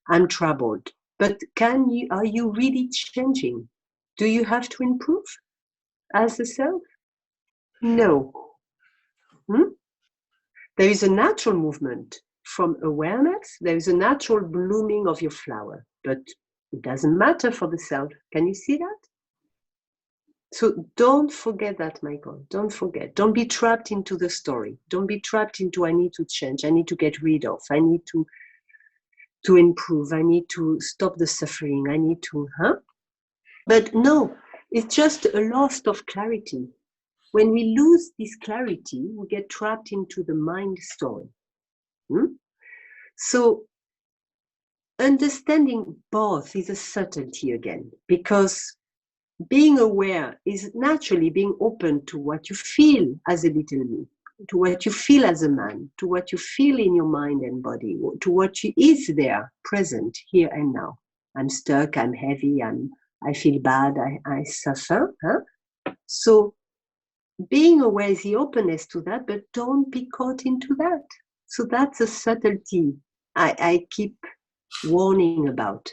I'm troubled. But are you really changing? Do you have to improve as a self? No. There is a natural movement from awareness. There is a natural blooming of your flower, but it doesn't matter for the self. Can you see that? So don't forget that, Michael. Don't forget. Don't be trapped into the story. Don't be trapped into I need to change. I need to get rid of. I need to improve. I need to stop the suffering. I need to, But no, it's just a loss of clarity. When we lose this clarity, we get trapped into the mind story. So understanding both is a subtlety again, because being aware is naturally being open to what you feel as a little me, to what you feel as a man, to what you feel in your mind and body, to what is there, present, here and now. I'm stuck, I'm heavy, I feel bad, I suffer. So being aware is the openness to that, but don't be caught into that. So that's a subtlety I keep warning about.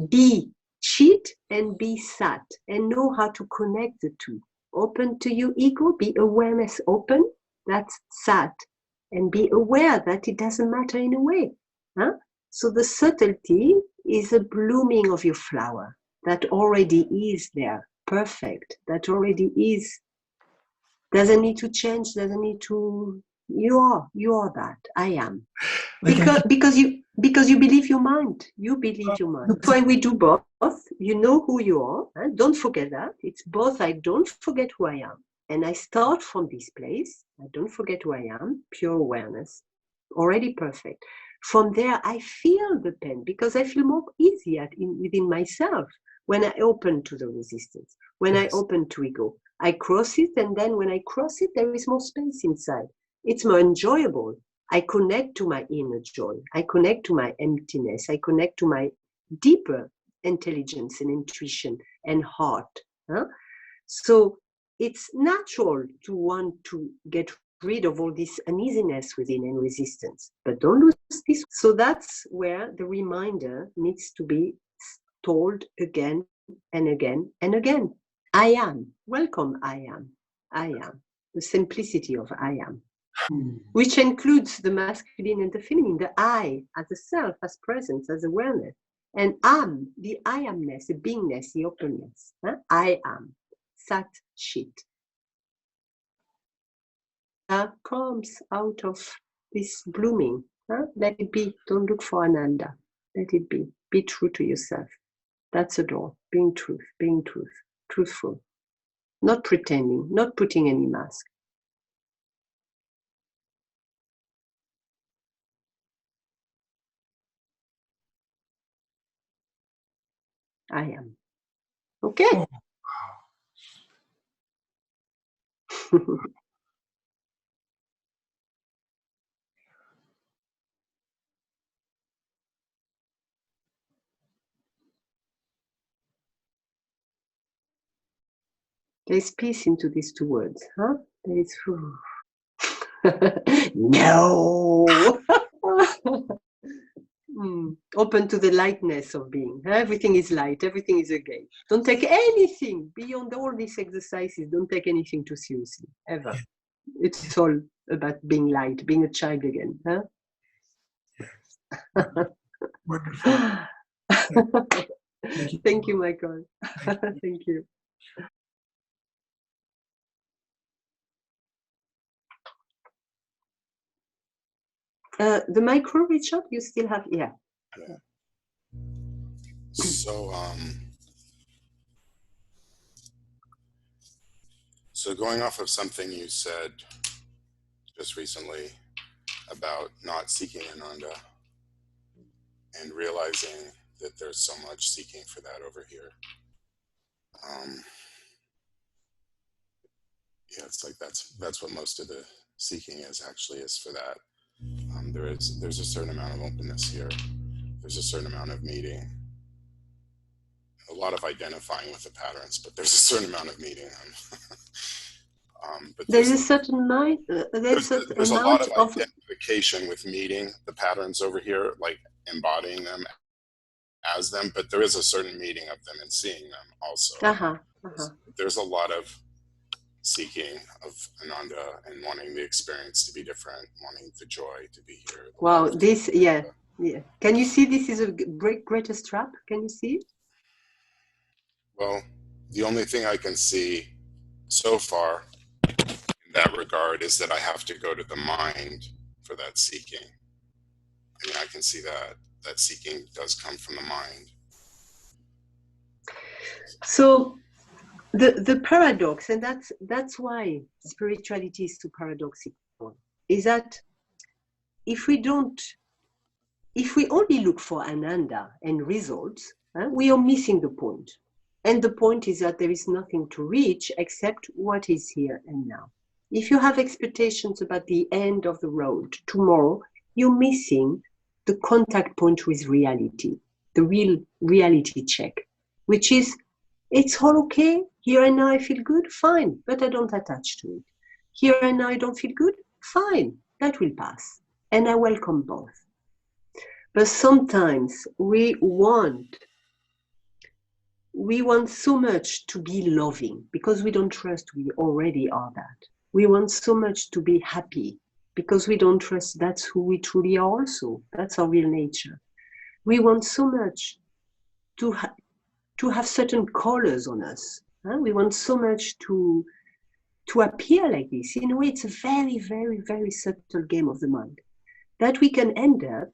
Be Chit and be Sat, and know how to connect the two. Open to your ego, be awareness open, that's Sat, and be aware that it doesn't matter in a way. So the subtlety is a blooming of your flower that already is there, perfect, that already is, doesn't need to change, doesn't need to, you are that, I am. Because you believe your mind. You believe your mind. That's why we do both. You know who you are. And don't forget that. It's both. I don't forget who I am. And I start from this place. I don't forget who I am. Pure awareness. Already perfect. From there, I feel the pain because I feel more easy within myself when I open to the resistance, when I open to ego. I cross it, and then when I cross it, there is more space inside. It's more enjoyable. I connect to my inner joy. I connect to my emptiness. I connect to my deeper intelligence and intuition and heart. So it's natural to want to get rid of all this uneasiness within and resistance, but don't lose this. So that's where the reminder needs to be told again and again and again. I am. Welcome, I am. I am. The simplicity of I am. Which includes the masculine and the feminine, the I as a self, as presence, as awareness, and am, the I amness, the beingness, the openness. I am, Sat Chit. Comes out of this blooming. Let it be. Don't look for Ananda. Let it be. Be true to yourself. That's a door. Being truthful. Not pretending, not putting any mask. I am. Okay. There's peace into these two words, There is no. Open to the lightness of being. Everything is light. Everything is a game. Don't take anything beyond all these exercises. Don't take anything too seriously, ever. It's all about being light, being a child again. Wonderful. Thank you, Michael. Thank you. The micro, Richard, you still have, yeah. So going off of something you said just recently about not seeking Ananda and realizing that there's so much seeking for that over here. Yeah, it's like that's what most of the seeking is for that. There's a certain amount of openness here. There's a certain amount of meeting. A lot of identifying with the patterns, but there's a certain amount of meeting. But there's a certain mind. There's a lot of identification with meeting the patterns over here, like embodying them as them. But there is a certain meeting of them and seeing them also. There's a lot of seeking of Ananda and wanting the experience to be different, wanting the joy to be here. Wow, this, yeah. Can you see this is a greatest trap? Can you see it? Well, the only thing I can see so far in that regard is that I have to go to the mind for that seeking. I mean, I can see that seeking does come from the mind. So the paradox, and that's why spirituality is so paradoxical, is that if we only look for Ananda and results, we are missing the point. And the point is that there is nothing to reach except what is here and now. If you have expectations about the end of the road tomorrow, you're missing the contact point with reality, the real reality check, which is, it's all okay. Here and now I feel good, fine, but I don't attach to it. Here and now I don't feel good, fine, that will pass. And I welcome both. But sometimes we want so much to be loving because we don't trust we already are that. We want so much to be happy because we don't trust that's who we truly are also. That's our real nature. We want so much to have certain colors on us. We want so much to appear like this. In a way, it's a very, very, very subtle game of the mind that we can end up,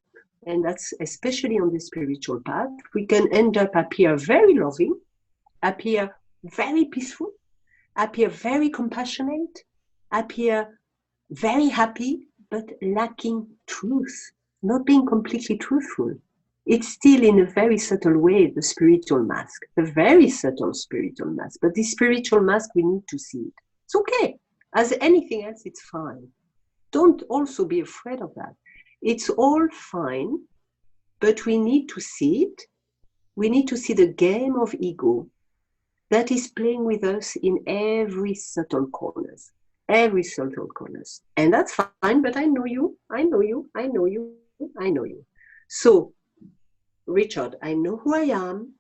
and that's especially on the spiritual path, we can end up appear very loving, appear very peaceful, appear very compassionate, appear very happy, but lacking truth, not being completely truthful. It's still in a very subtle way the spiritual mask, a very subtle spiritual mask. But this spiritual mask, we need to see it. It's okay. As anything else, it's fine. Don't also be afraid of that. It's all fine, but we need to see it. We need to see the game of ego that is playing with us in every subtle corners. Every subtle corners. And that's fine, but I know you, I know you, I know you, I know you. So, Richard, I know who I am,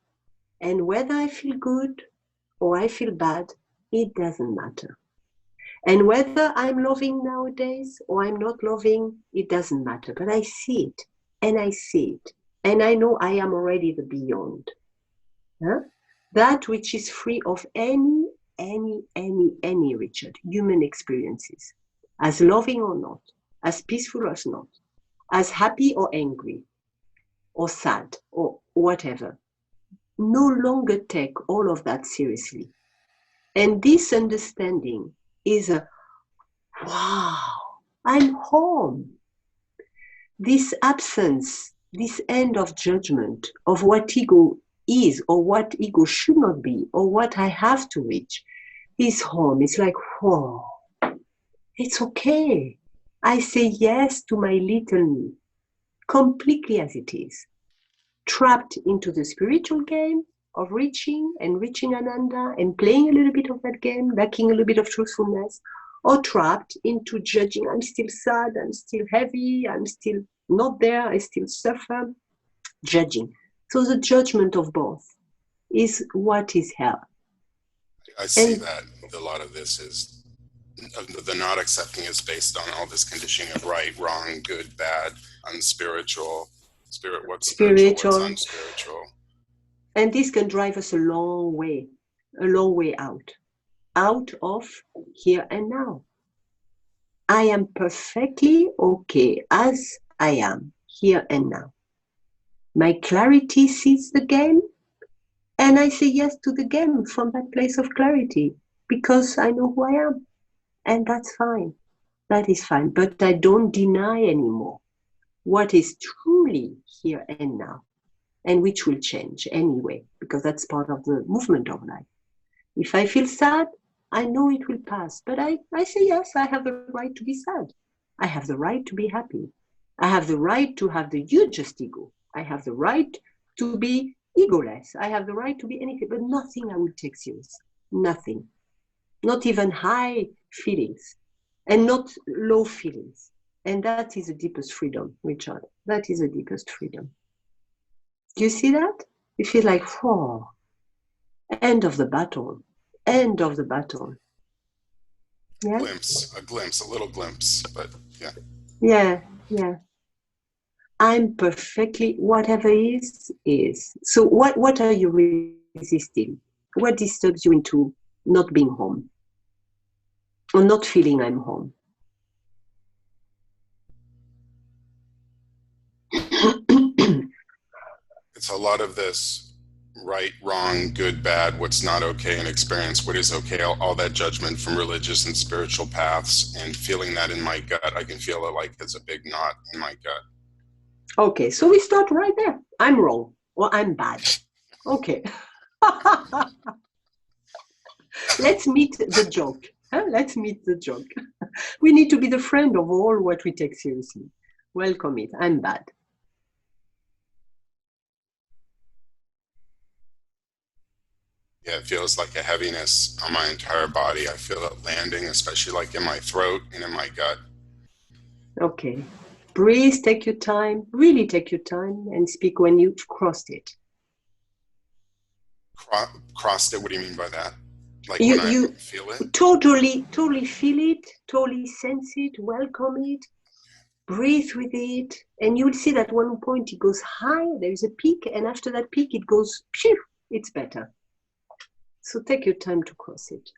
and whether I feel good or I feel bad, it doesn't matter. And whether I'm loving nowadays or I'm not loving, it doesn't matter. But I see it, and I see it, and I know I am already the beyond. That which is free of any, Richard, human experiences, as loving or not, as peaceful or not, as happy or angry, or sad, or whatever. No longer take all of that seriously. And this understanding is a, wow, I'm home. This absence, this end of judgment of what ego is or what ego should not be or what I have to reach is home. It's like, whoa, it's okay. I say yes to my little me, completely as it is, trapped into the spiritual game of reaching Ananda and playing a little bit of that game, lacking a little bit of truthfulness, or trapped into judging, I'm still sad, I'm still heavy, I'm still not there, I still suffer, judging. So the judgment of both is what is hell. I see that a lot of this is, the not accepting is based on all this conditioning of right, wrong, good, bad, unspiritual, what's spiritual, what's unspiritual. And this can drive us a long way out of here and now. I am perfectly okay as I am here and now. My clarity sees the game, and I say yes to the game from that place of clarity because I know who I am. And that's fine. That is fine. But I don't deny anymore what is truly here and now, and which will change anyway, because that's part of the movement of life. If I feel sad, I know it will pass, but I say yes, I have the right to be sad. I have the right to be happy. I have the right to have the hugest ego. I have the right to be egoless. I have the right to be anything, but nothing I will take serious. Nothing. Not even high feelings and not low feelings. And that is the deepest freedom, Richard. That is the deepest freedom. Do you see that? You feel like, oh, end of the battle. End of the battle. Yeah. A little glimpse, but yeah. Yeah. Yeah. I'm perfectly, whatever is, is. So what are you resisting? What disturbs you into not being home or not feeling I'm home? It's a lot of this right, wrong, good, bad, what's not okay in experience, what is okay, all that judgment from religious and spiritual paths, and feeling that in my gut. I can feel it like it's a big knot in my gut. Okay, so we start right there. I'm wrong or I'm bad. Okay. Let's meet the joke. Huh? Let's meet the joke. We need to be the friend of all what we take seriously. Welcome it. I'm bad. Yeah, it feels like a heaviness on my entire body. I feel it landing, especially like in my throat and in my gut. Okay. Breathe, take your time, really take your time and speak when you've crossed it. Crossed it, what do you mean by that? Like You, when I you feel it? totally feel it, totally sense it, welcome it, breathe with it, and you'll see that one point it goes high, there is a peak, and after that peak it goes, phew, it's better. So take your time to cross it.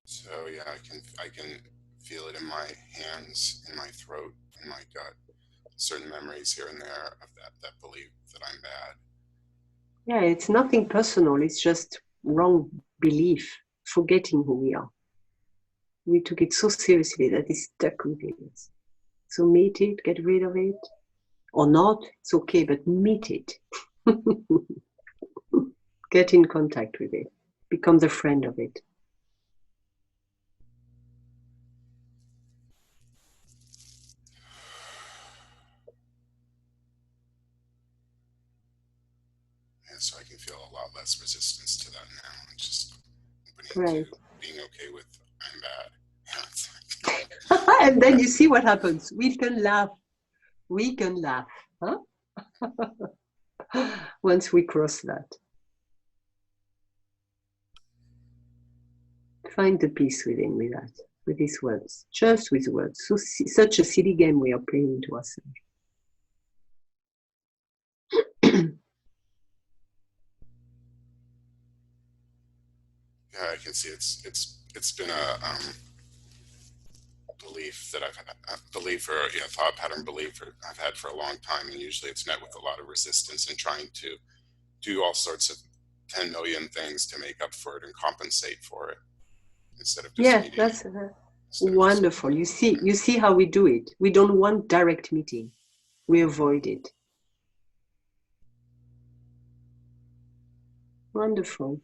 So yeah, I can feel it in my hands, in my throat, in my gut. Certain memories here and there of that belief that I'm bad. Yeah, it's nothing personal, it's just wrong belief, forgetting who we are. We took it so seriously that it's stuck within us. So meet it, get rid of it, or not, it's okay, but meet it. Get in contact with it, become the friend of it. Yeah, so I can feel a lot less resistance to that now. I'm just opening Right. to being okay with I'm bad. And then you see what happens. We can laugh. We can laugh. Huh? Once we cross that. Find the peace within with that, with these words, just with words. So such a silly game we are playing to ourselves. Yeah, I can see it's been a belief that I've had, belief or thought pattern belief I've had for a long time, and usually it's met with a lot of resistance and trying to do all sorts of 10 million things to make up for it and compensate for it instead of just meeting That's it. wonderful. You see how we do it. We don't want direct meeting. We avoid it. Wonderful.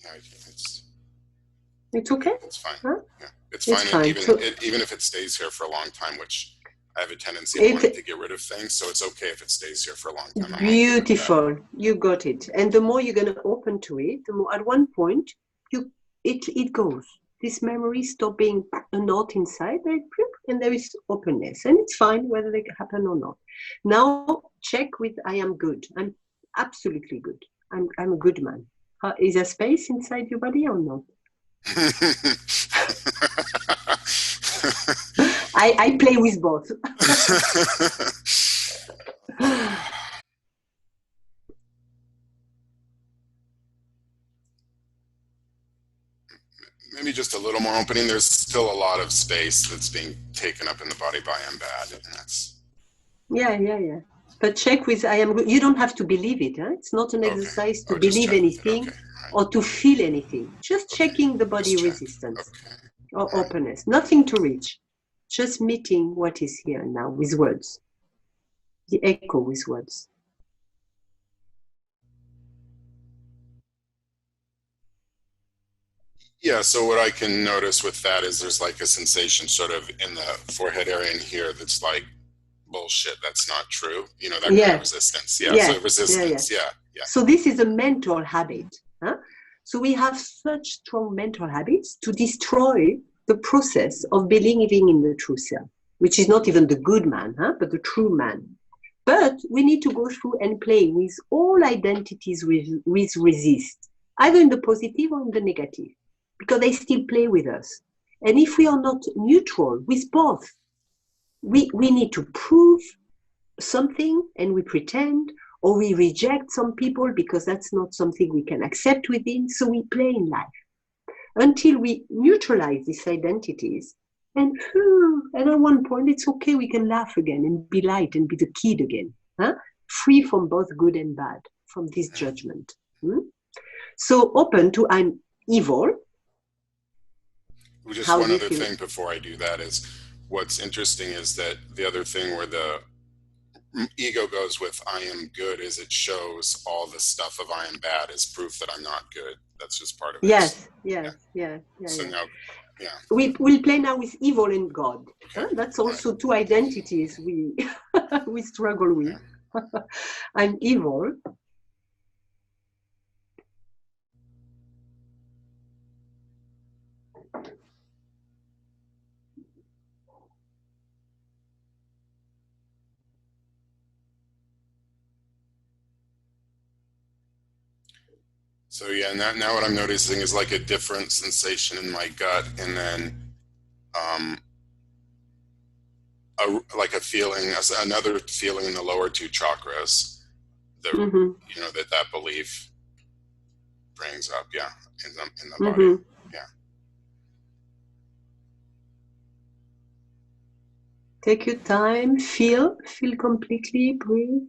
Yeah, It's okay? it's fine. Huh? Yeah, it's It's fine. fine. Even if it stays here for a long time, which I have a tendency of wanting to get rid of things, so it's okay if it stays here for a long time. Beautiful. You got it. And the more you're going to open to it, the more at one point it goes. This memory stop being a knot inside, and there is openness, and it's fine whether they happen or not. Now check with I am good. I'm absolutely good. I'm a good man. Is there space inside your body or not? I play with both. Maybe just a little more opening. There's still a lot of space that's being taken up in the body by I'm bad, and that's Yeah. But check with I am good. You don't have to believe it. Huh? It's not an exercise to believe anything or to feel anything. Just checking the body resistance or openness. Nothing to reach. Just meeting what is here now with words. The echo with words. Yeah, so what I can notice with that is there's like a sensation sort of in the forehead area in here that's like, bullshit, that's not true. You know, that kind of resistance. So resistance, yeah. So this is a mental habit. Huh? So we have such strong mental habits to destroy the process of believing in the true self, which is not even the good man, but the true man. But we need to go through and play with all identities with resist, either in the positive or in the negative, because they still play with us. And if we are not neutral with both, we need to prove something and we pretend, or we reject some people because that's not something we can accept within. So we play in life until we neutralize these identities. And at one point, it's okay, we can laugh again and be light and be the kid again, free from both good and bad, from this judgment. So open to I'm evil. Just one other thing before I do that is, what's interesting is that the other thing where the ego goes with I am good is it shows all the stuff of I am bad as proof that I'm not good. That's just part of it. Yes. So now, we'll play now with evil and God. That's also two identities we we struggle with. I'm evil. So yeah, now what I'm noticing is like a different sensation in my gut, and then like a feeling, another feeling in the lower two chakras. You know, that belief brings up, in the body, Take your time, feel completely, breathe.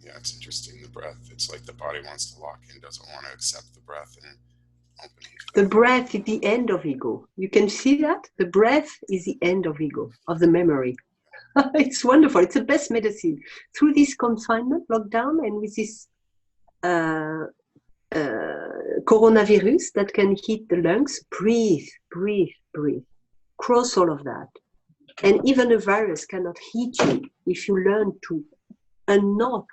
Yeah, it's interesting, the breath. It's like the body wants to lock in, doesn't want to accept the breath and opening. The breath is the end of ego. You can see that? The breath is the end of ego, of the memory. It's wonderful. It's the best medicine. Through this confinement, lockdown, and with this coronavirus that can hit the lungs, breathe. Cross all of that. And even a virus cannot hit you if you learn to unlock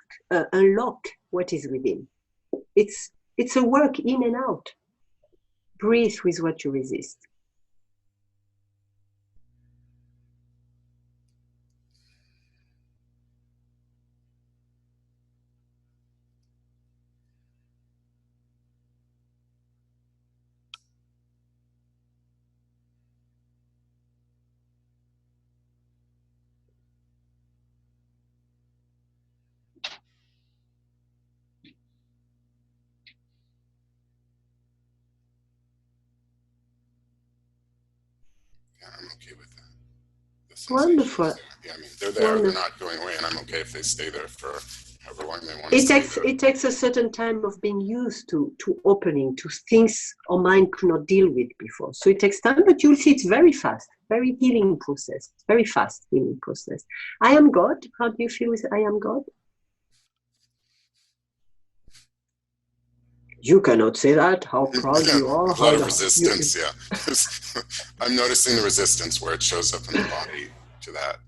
what is within. It's a work in and out. Breathe with what you resist. Yeah, I'm okay with that. Wonderful. Yeah, I mean, they're there. Wonderful. They're not going away, and I'm okay if they stay there for however long they want to stay there. It takes a certain time of being used to opening, to things our mind could not deal with before. So it takes time, but you'll see it's very fast, very healing process, very fast healing process. I am God. How do you feel with I am God? You cannot say that. How proud you are. A lot of resistance, yeah. I'm noticing the resistance where it shows up in the body to that.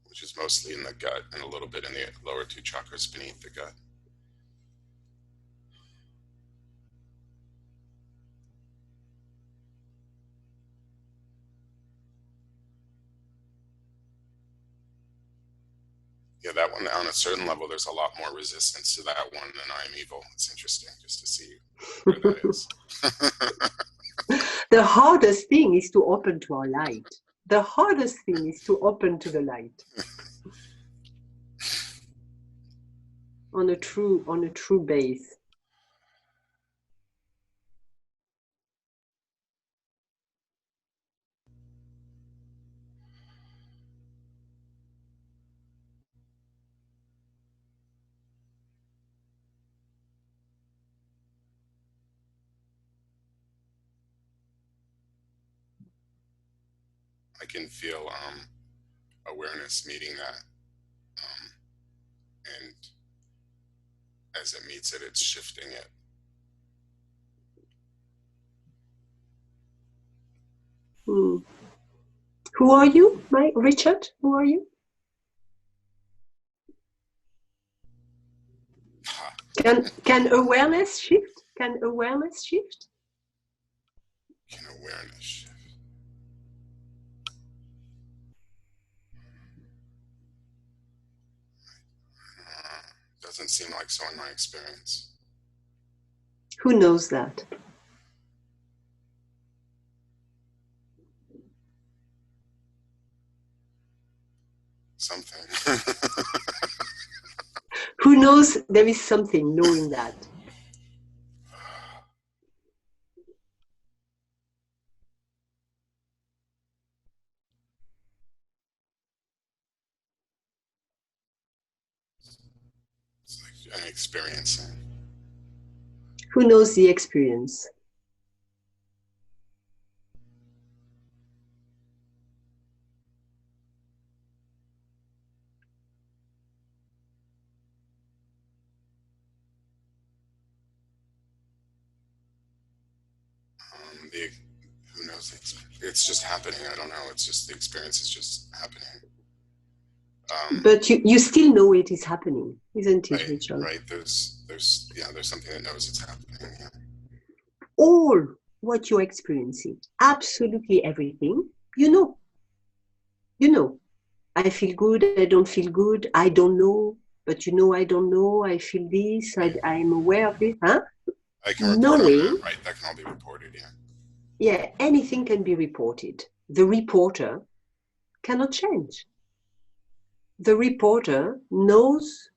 Which is mostly in the gut and a little bit in the lower two chakras beneath the gut. Yeah, that one, on a certain level, there's a lot more resistance to that one than I am evil. It's interesting just to see where that is. The hardest thing is to open to our light. The hardest thing is to open to the light. On a true base. I can feel awareness meeting that, and as it meets it, it's shifting it. Who are you, Richard? Who are you? Can awareness shift? Can awareness shift? Can awareness shift? Doesn't seem like so in my experience. Who knows that? Something. Who knows there is something knowing that? It's like an experiencing. Who knows the experience? Who knows? It's just happening. I don't know. It's just the experience is just happening. But you still know it is happening, isn't it, right, Richard? Right. There's something that knows it's happening. Yeah. All what you're experiencing, absolutely everything, you know. You know. I feel good, I don't feel good, I don't know, but you know I don't know, I feel this, I'm aware of it, huh? I can report on that, right? That can all be reported, yeah. Yeah, anything can be reported. The reporter cannot change. The reporter knows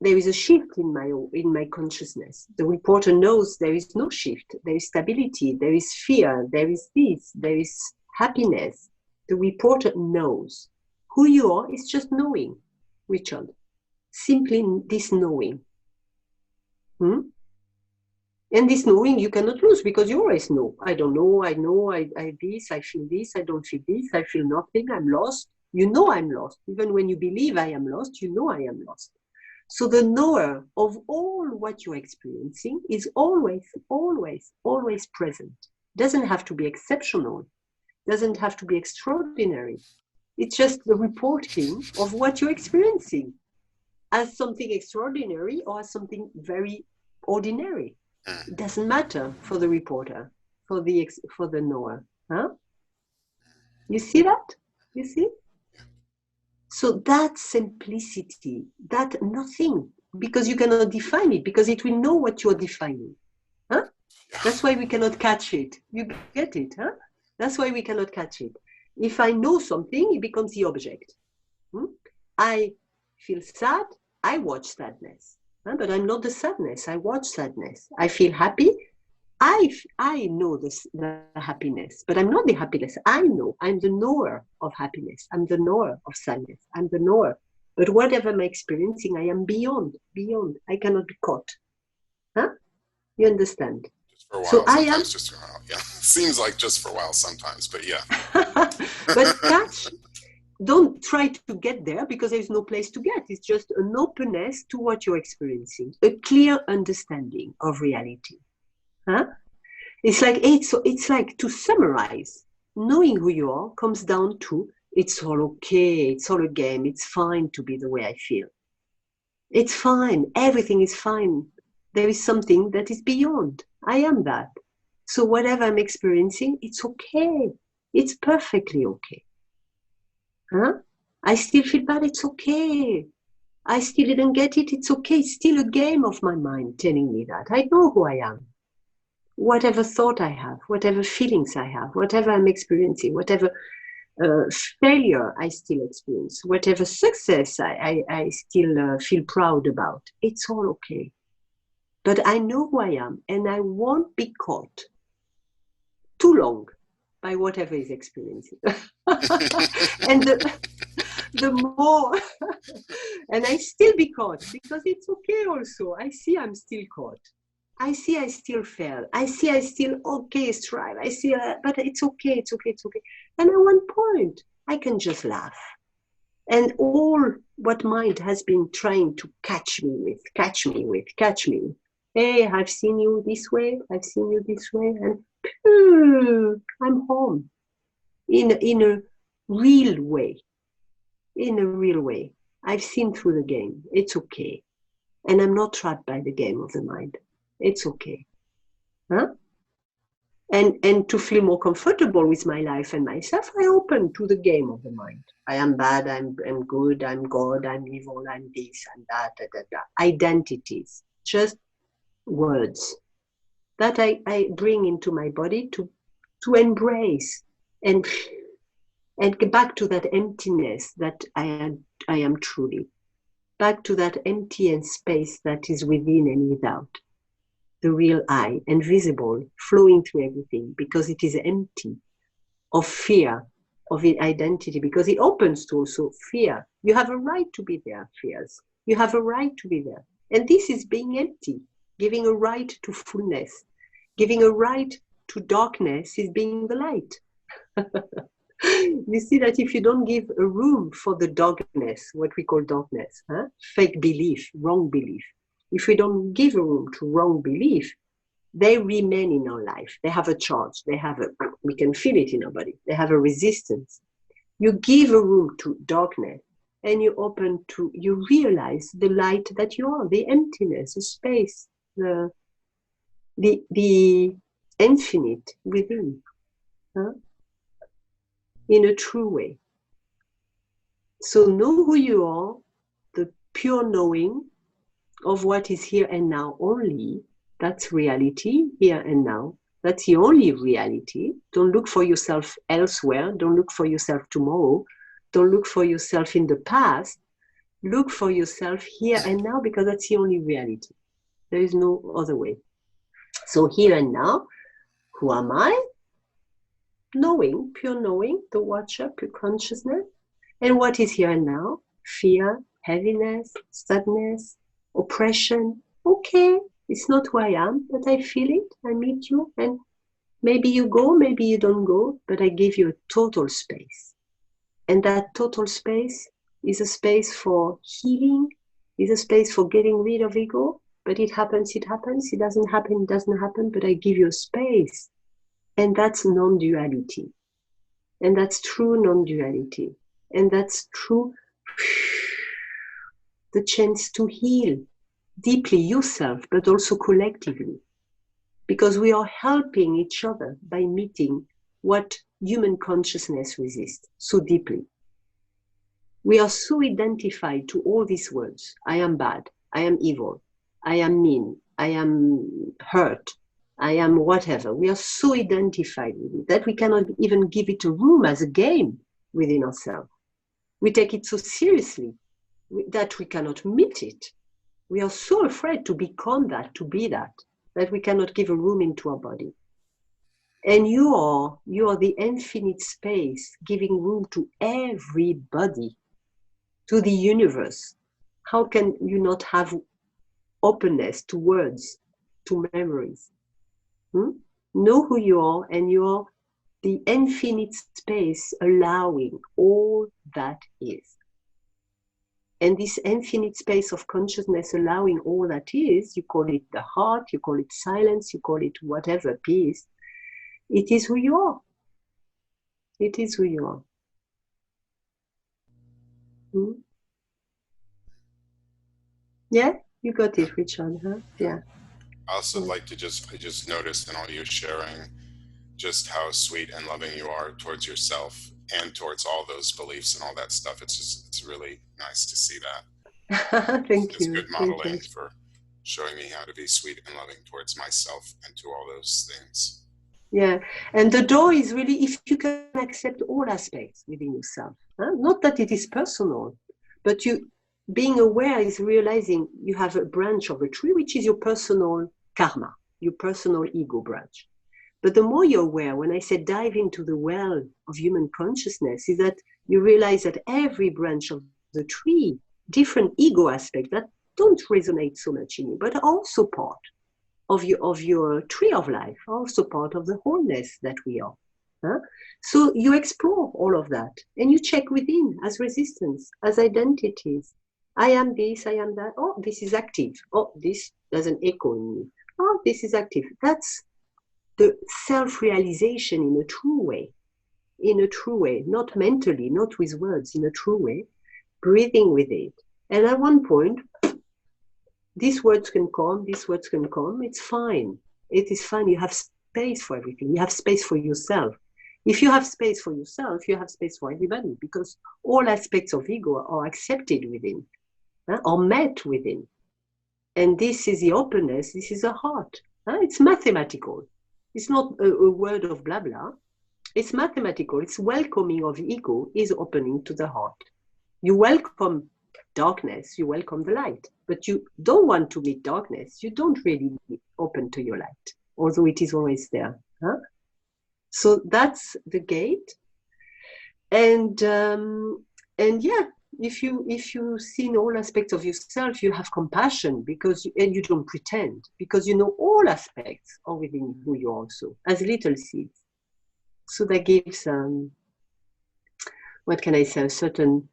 there is a shift in my consciousness. The reporter knows there is no shift, there is stability, there is fear, there is this, there is happiness. The reporter knows. Who you are is just knowing, Richard. Simply this knowing. And this knowing you cannot lose because you always know. I don't know, I know, I this, I feel this, I don't feel this, I feel nothing, I'm lost. You know I'm lost. Even when you believe I am lost, you know I am lost. So the knower of all what you're experiencing is always, always, always present. Doesn't have to be exceptional. Doesn't have to be extraordinary. It's just the reporting of what you're experiencing as something extraordinary or as something very ordinary. It doesn't matter for the reporter, for the knower. Huh? You see that? You see? So that simplicity, that nothing, because you cannot define it, because it will know what you're defining. Huh? That's why we cannot catch it. You get it, huh? That's why we cannot catch it. If I know something, it becomes the object. I feel sad, I watch sadness. But I'm not the sadness, I watch sadness. I feel happy, I know the happiness, but I'm not the happiness. I know, I'm the knower of happiness. I'm the knower of sadness. I'm the knower. But whatever I'm experiencing, I am beyond. I cannot be caught. Huh? You understand? Just for a while, so sometimes I am, just for a while, yeah. Seems like just for a while sometimes, but yeah. but catch, don't try to get there because there's no place to get. It's just an openness to what you're experiencing, a clear understanding of reality. Huh? It's like to summarize, knowing who you are comes down to it's all okay, it's all a game, it's fine to be the way I feel. It's fine, everything is fine. There is something that is beyond. I am that. So whatever I'm experiencing, it's okay. It's perfectly okay. Huh? I still feel bad. It's okay. I still didn't get it. It's okay. It's still a game of my mind telling me that. I know who I am. Whatever thought I have, whatever feelings I have, whatever I'm experiencing, whatever failure I still experience, whatever success I still feel proud about, it's all okay. But I know who I am, and I won't be caught too long by whatever is experiencing. And the more, and I still be caught, because it's okay also. I see I'm still caught. I see I still fail. I see I still strive. I see, but it's okay, it's okay, it's okay. And at one point, I can just laugh. And all what mind has been trying to catch me with. Hey, I've seen you this way, I've seen you this way, and I'm home in a real way. In a real way. I've seen through the game. It's okay. And I'm not trapped by the game of the mind. It's okay. Huh? And to feel more comfortable with my life and myself, I open to the game of the mind. I am bad, I'm good, I'm God, I'm evil, I'm this, I'm that, identities, just words that I bring into my body to embrace and get back to that emptiness that I am truly. Back to that empty and space that is within and without. The real I, and visible, flowing through everything, because it is empty of fear, of identity, because it opens to also fear. You have a right to be there, fears. You have a right to be there. And this is being empty, giving a right to fullness. Giving a right to darkness is being the light. You see that if you don't give a room for the darkness, what we call darkness, fake belief, wrong belief, if we don't give a room to wrong belief, they remain in our life. They have a charge. We can feel it in our body. They have a resistance. You give a room to darkness, and you realize the light that you are, the emptiness, the space, the infinite within, in a true way. So know who you are, the pure knowing of what is here and now only. That's reality, here and now. That's the only reality. Don't look for yourself elsewhere. Don't look for yourself tomorrow. Don't look for yourself in the past. Look for yourself here and now, because that's the only reality. There is no other way. So here and now, who am I? Knowing, pure knowing, the watcher, pure consciousness. And what is here and now? Fear, heaviness, sadness, oppression. Okay, it's not who I am, but I feel it. I meet you, and maybe you go, maybe you don't go, but I give you a total space. And that total space is a space for healing, is a space for getting rid of ego. But it happens, it happens. It doesn't happen, it doesn't happen. But I give you a space. And that's non-duality. And that's true non-duality. And that's true the chance to heal deeply yourself, but also collectively. Because we are helping each other by meeting what human consciousness resists so deeply. We are so identified to all these words. I am bad. I am evil. I am mean. I am hurt. I am whatever. We are so identified with it that we cannot even give it a room as a game within ourselves. We take it so seriously that we cannot meet it. We are so afraid to become that, to be that we cannot give a room into our body. And you are the infinite space, giving room to everybody, to the universe. How can you not have openness to words, to memories? Know who you are, and you are the infinite space allowing all that is. And this infinite space of consciousness allowing all that is, you call it the heart, you call it silence, you call it whatever, peace. It is who you are. It is who you are. Yeah, you got it, Richard, huh? Yeah. I also like to I just noticed in all you sharing just how sweet and loving you are towards yourself and towards all those beliefs and all that stuff. It's really nice to see that. Thank It's you. good Thank modeling you. for showing me how to be sweet and loving towards myself and to all those things. Yeah, and the door is really if you can accept all aspects within yourself. Not that it is personal, but you being aware is realizing you have a branch of a tree, which is your personal karma, your personal ego branch. But the more you're aware, when I say dive into the well of human consciousness, is that you realize that every branch of the tree, different ego aspects that don't resonate so much in you, but are also part of your tree of life, also part of the wholeness that we are. So you explore all of that and you check within as resistance, as identities. I am this, I am that. Oh, this is active. Oh, this doesn't echo in me. Oh, this is active. That's the self-realization in a true way, not mentally, not with words, in a true way, breathing with it. And at one point, these words can come, it's fine. It is fine. You have space for everything. You have space for yourself. If you have space for yourself, you have space for everybody, because all aspects of ego are accepted within, are met within. And this is the openness, this is the heart. It's mathematical. It's not a word of blah, blah. It's mathematical. It's welcoming of ego is opening to the heart. You welcome darkness, you welcome the light, but you don't want to meet darkness. You don't really open to your light, although it is always there. So that's the gate. And yeah, if you see in all aspects of yourself, you have compassion and you don't pretend, because you know all aspects are within who you are also, as little seeds. So that gives what can I say, a certain,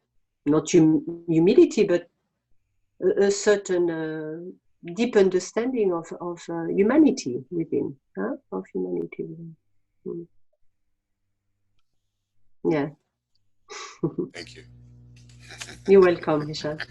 not humility, but a certain deep understanding of humanity within, of humanity within. Yeah. Thank you. You're welcome, Richard.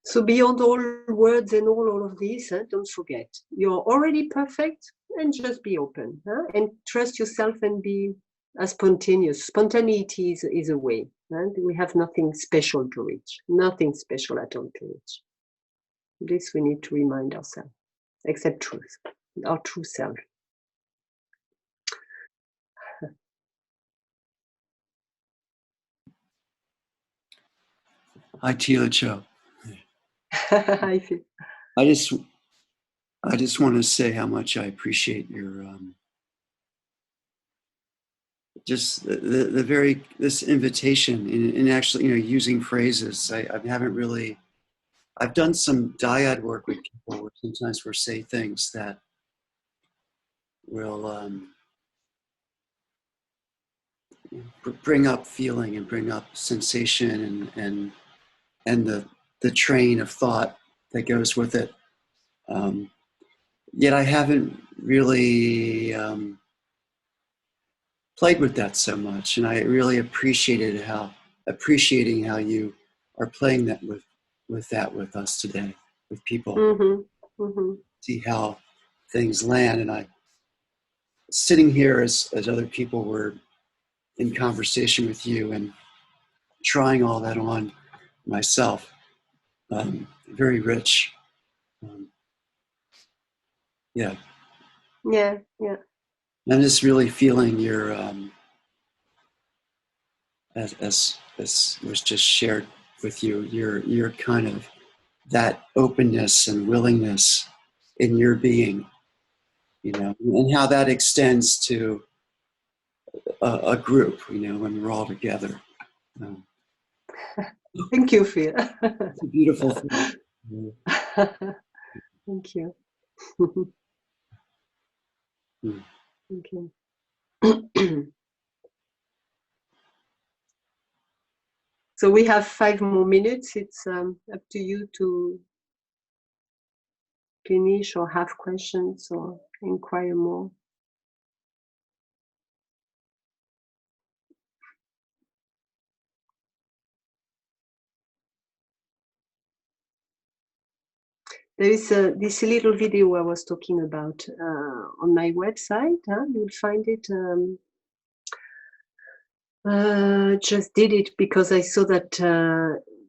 So beyond all words and all of this, don't forget, you're already perfect, and just be open, and trust yourself and be as spontaneous. Spontaneity is a way. We have nothing special to reach, nothing special at all to reach. This we need to remind ourselves, except truth, our true self. Hi, Tila Cho. I feel. I just want to say how much I appreciate your just the very this invitation in actually using phrases. I haven't really. I've done some dyad work with people where sometimes we'll say things that will bring up feeling and bring up sensation and the train of thought that goes with it. Yet I haven't really played with that so much, and I really appreciating how you are playing that with us today, with people. Mm-hmm. Mm-hmm. See how things land, and I sitting here as other people were in conversation with you and trying all that on myself. Very rich. Yeah. Yeah. Yeah. I'm just really feeling your, as was just shared with you, your kind of that openness and willingness in your being, and how that extends to a group, when we're all together. Thank you, Phil. It's a beautiful thing. Thank you. Thank you. So we have 5 more minutes. It's up to you to finish or have questions or inquire more. There is this little video I was talking about on my website. You'll find it. Just did it because I saw that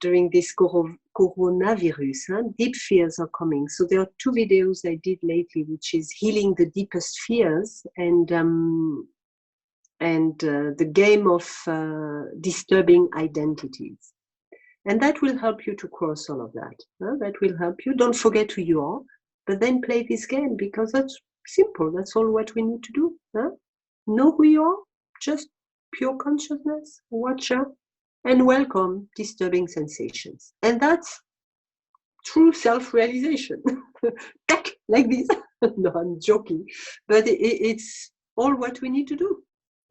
during this coronavirus, deep fears are coming. So there are 2 videos I did lately, which is healing the deepest fears and the game of disturbing identities. And that will help you to cross all of that. That will help you. Don't forget who you are, but then play this game because that's simple. That's all what we need to do. Know who you are, just pure consciousness, watcher, and welcome disturbing sensations. And that's true self-realization. Like this. No, I'm joking. But it's all what we need to do.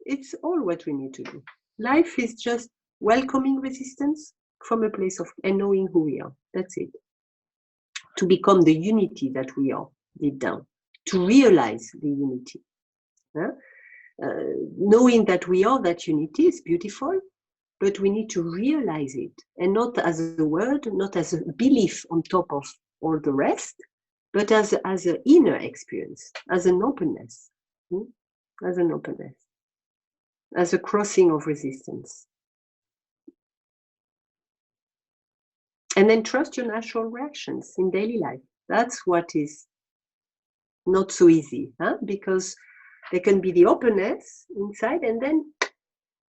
It's all what we need to do. Life is just welcoming resistance from a place of and knowing who we are. That's it. To become the unity that we are deep down. To realize the unity. Knowing that we are that unity is beautiful, but we need to realize it, and not as a word, not as a belief on top of all the rest, but as an inner experience, as an openness, as a crossing of resistance. And then trust your natural reactions in daily life. That's what is not so easy, because there can be the openness inside, and then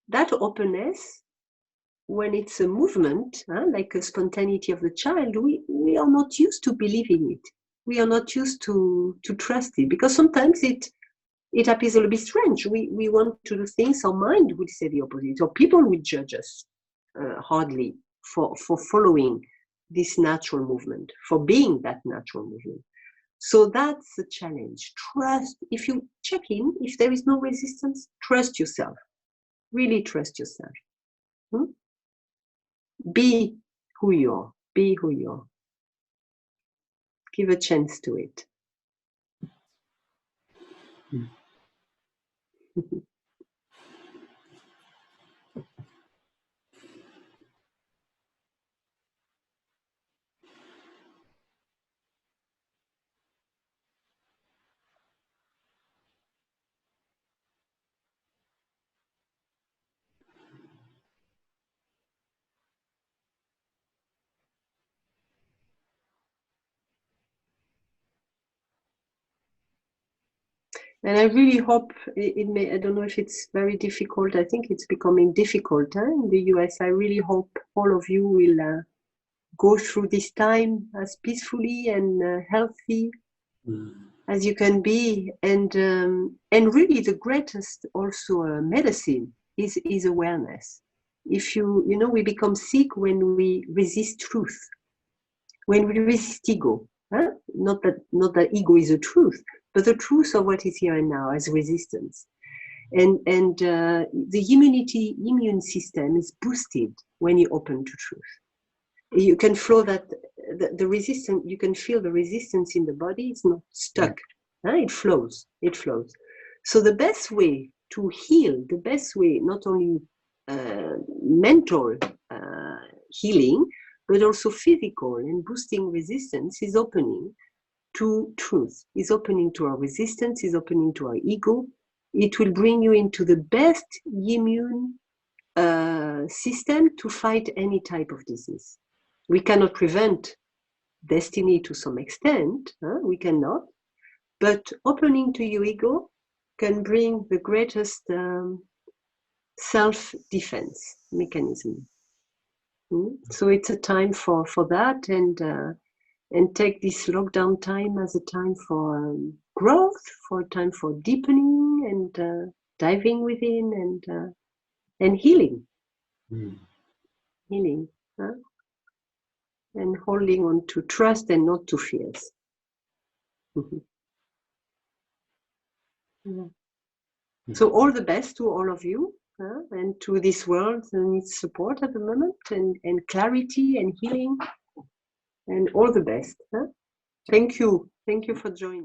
that openness, when it's a movement, like a spontaneity of the child, we are not used to believing it. We are not used to trust it, because sometimes it appears a little bit strange. We want to do things, our mind would say the opposite, or people would judge us hardly for following this natural movement, for being that natural movement. So that's the challenge. Trust. If you check in, if there is no resistance, trust yourself. Really trust yourself. Be who you are. Be who you are. Give a chance to it. And I really hope it may, I don't know if it's very difficult. I think it's becoming difficult in the US. I really hope all of you will go through this time as peacefully and healthy as you can be. And really the greatest also medicine is awareness. If we become sick when we resist truth, when we resist ego. Not that ego is a truth, but the truth of what is here and now as resistance. And the immune system is boosted when you open to truth. You can feel that the resistance, you can feel the resistance in the body. It's not stuck. It flows. So the best way to heal, the best way, not only mental healing, but also physical and boosting resistance, is opening to truth, is opening to our resistance, is opening to our ego. It will bring you into the best immune system to fight any type of disease. We cannot prevent destiny to some extent, we cannot, but opening to your ego can bring the greatest self-defense mechanism. So it's a time for that, and take this lockdown time as a time for growth, for a time for deepening and diving within and healing. Healing. And holding on to trust and not to fears. So all the best to all of you, and to this world that needs support at the moment, and clarity and healing, and all the best. Thank you Thank you for joining.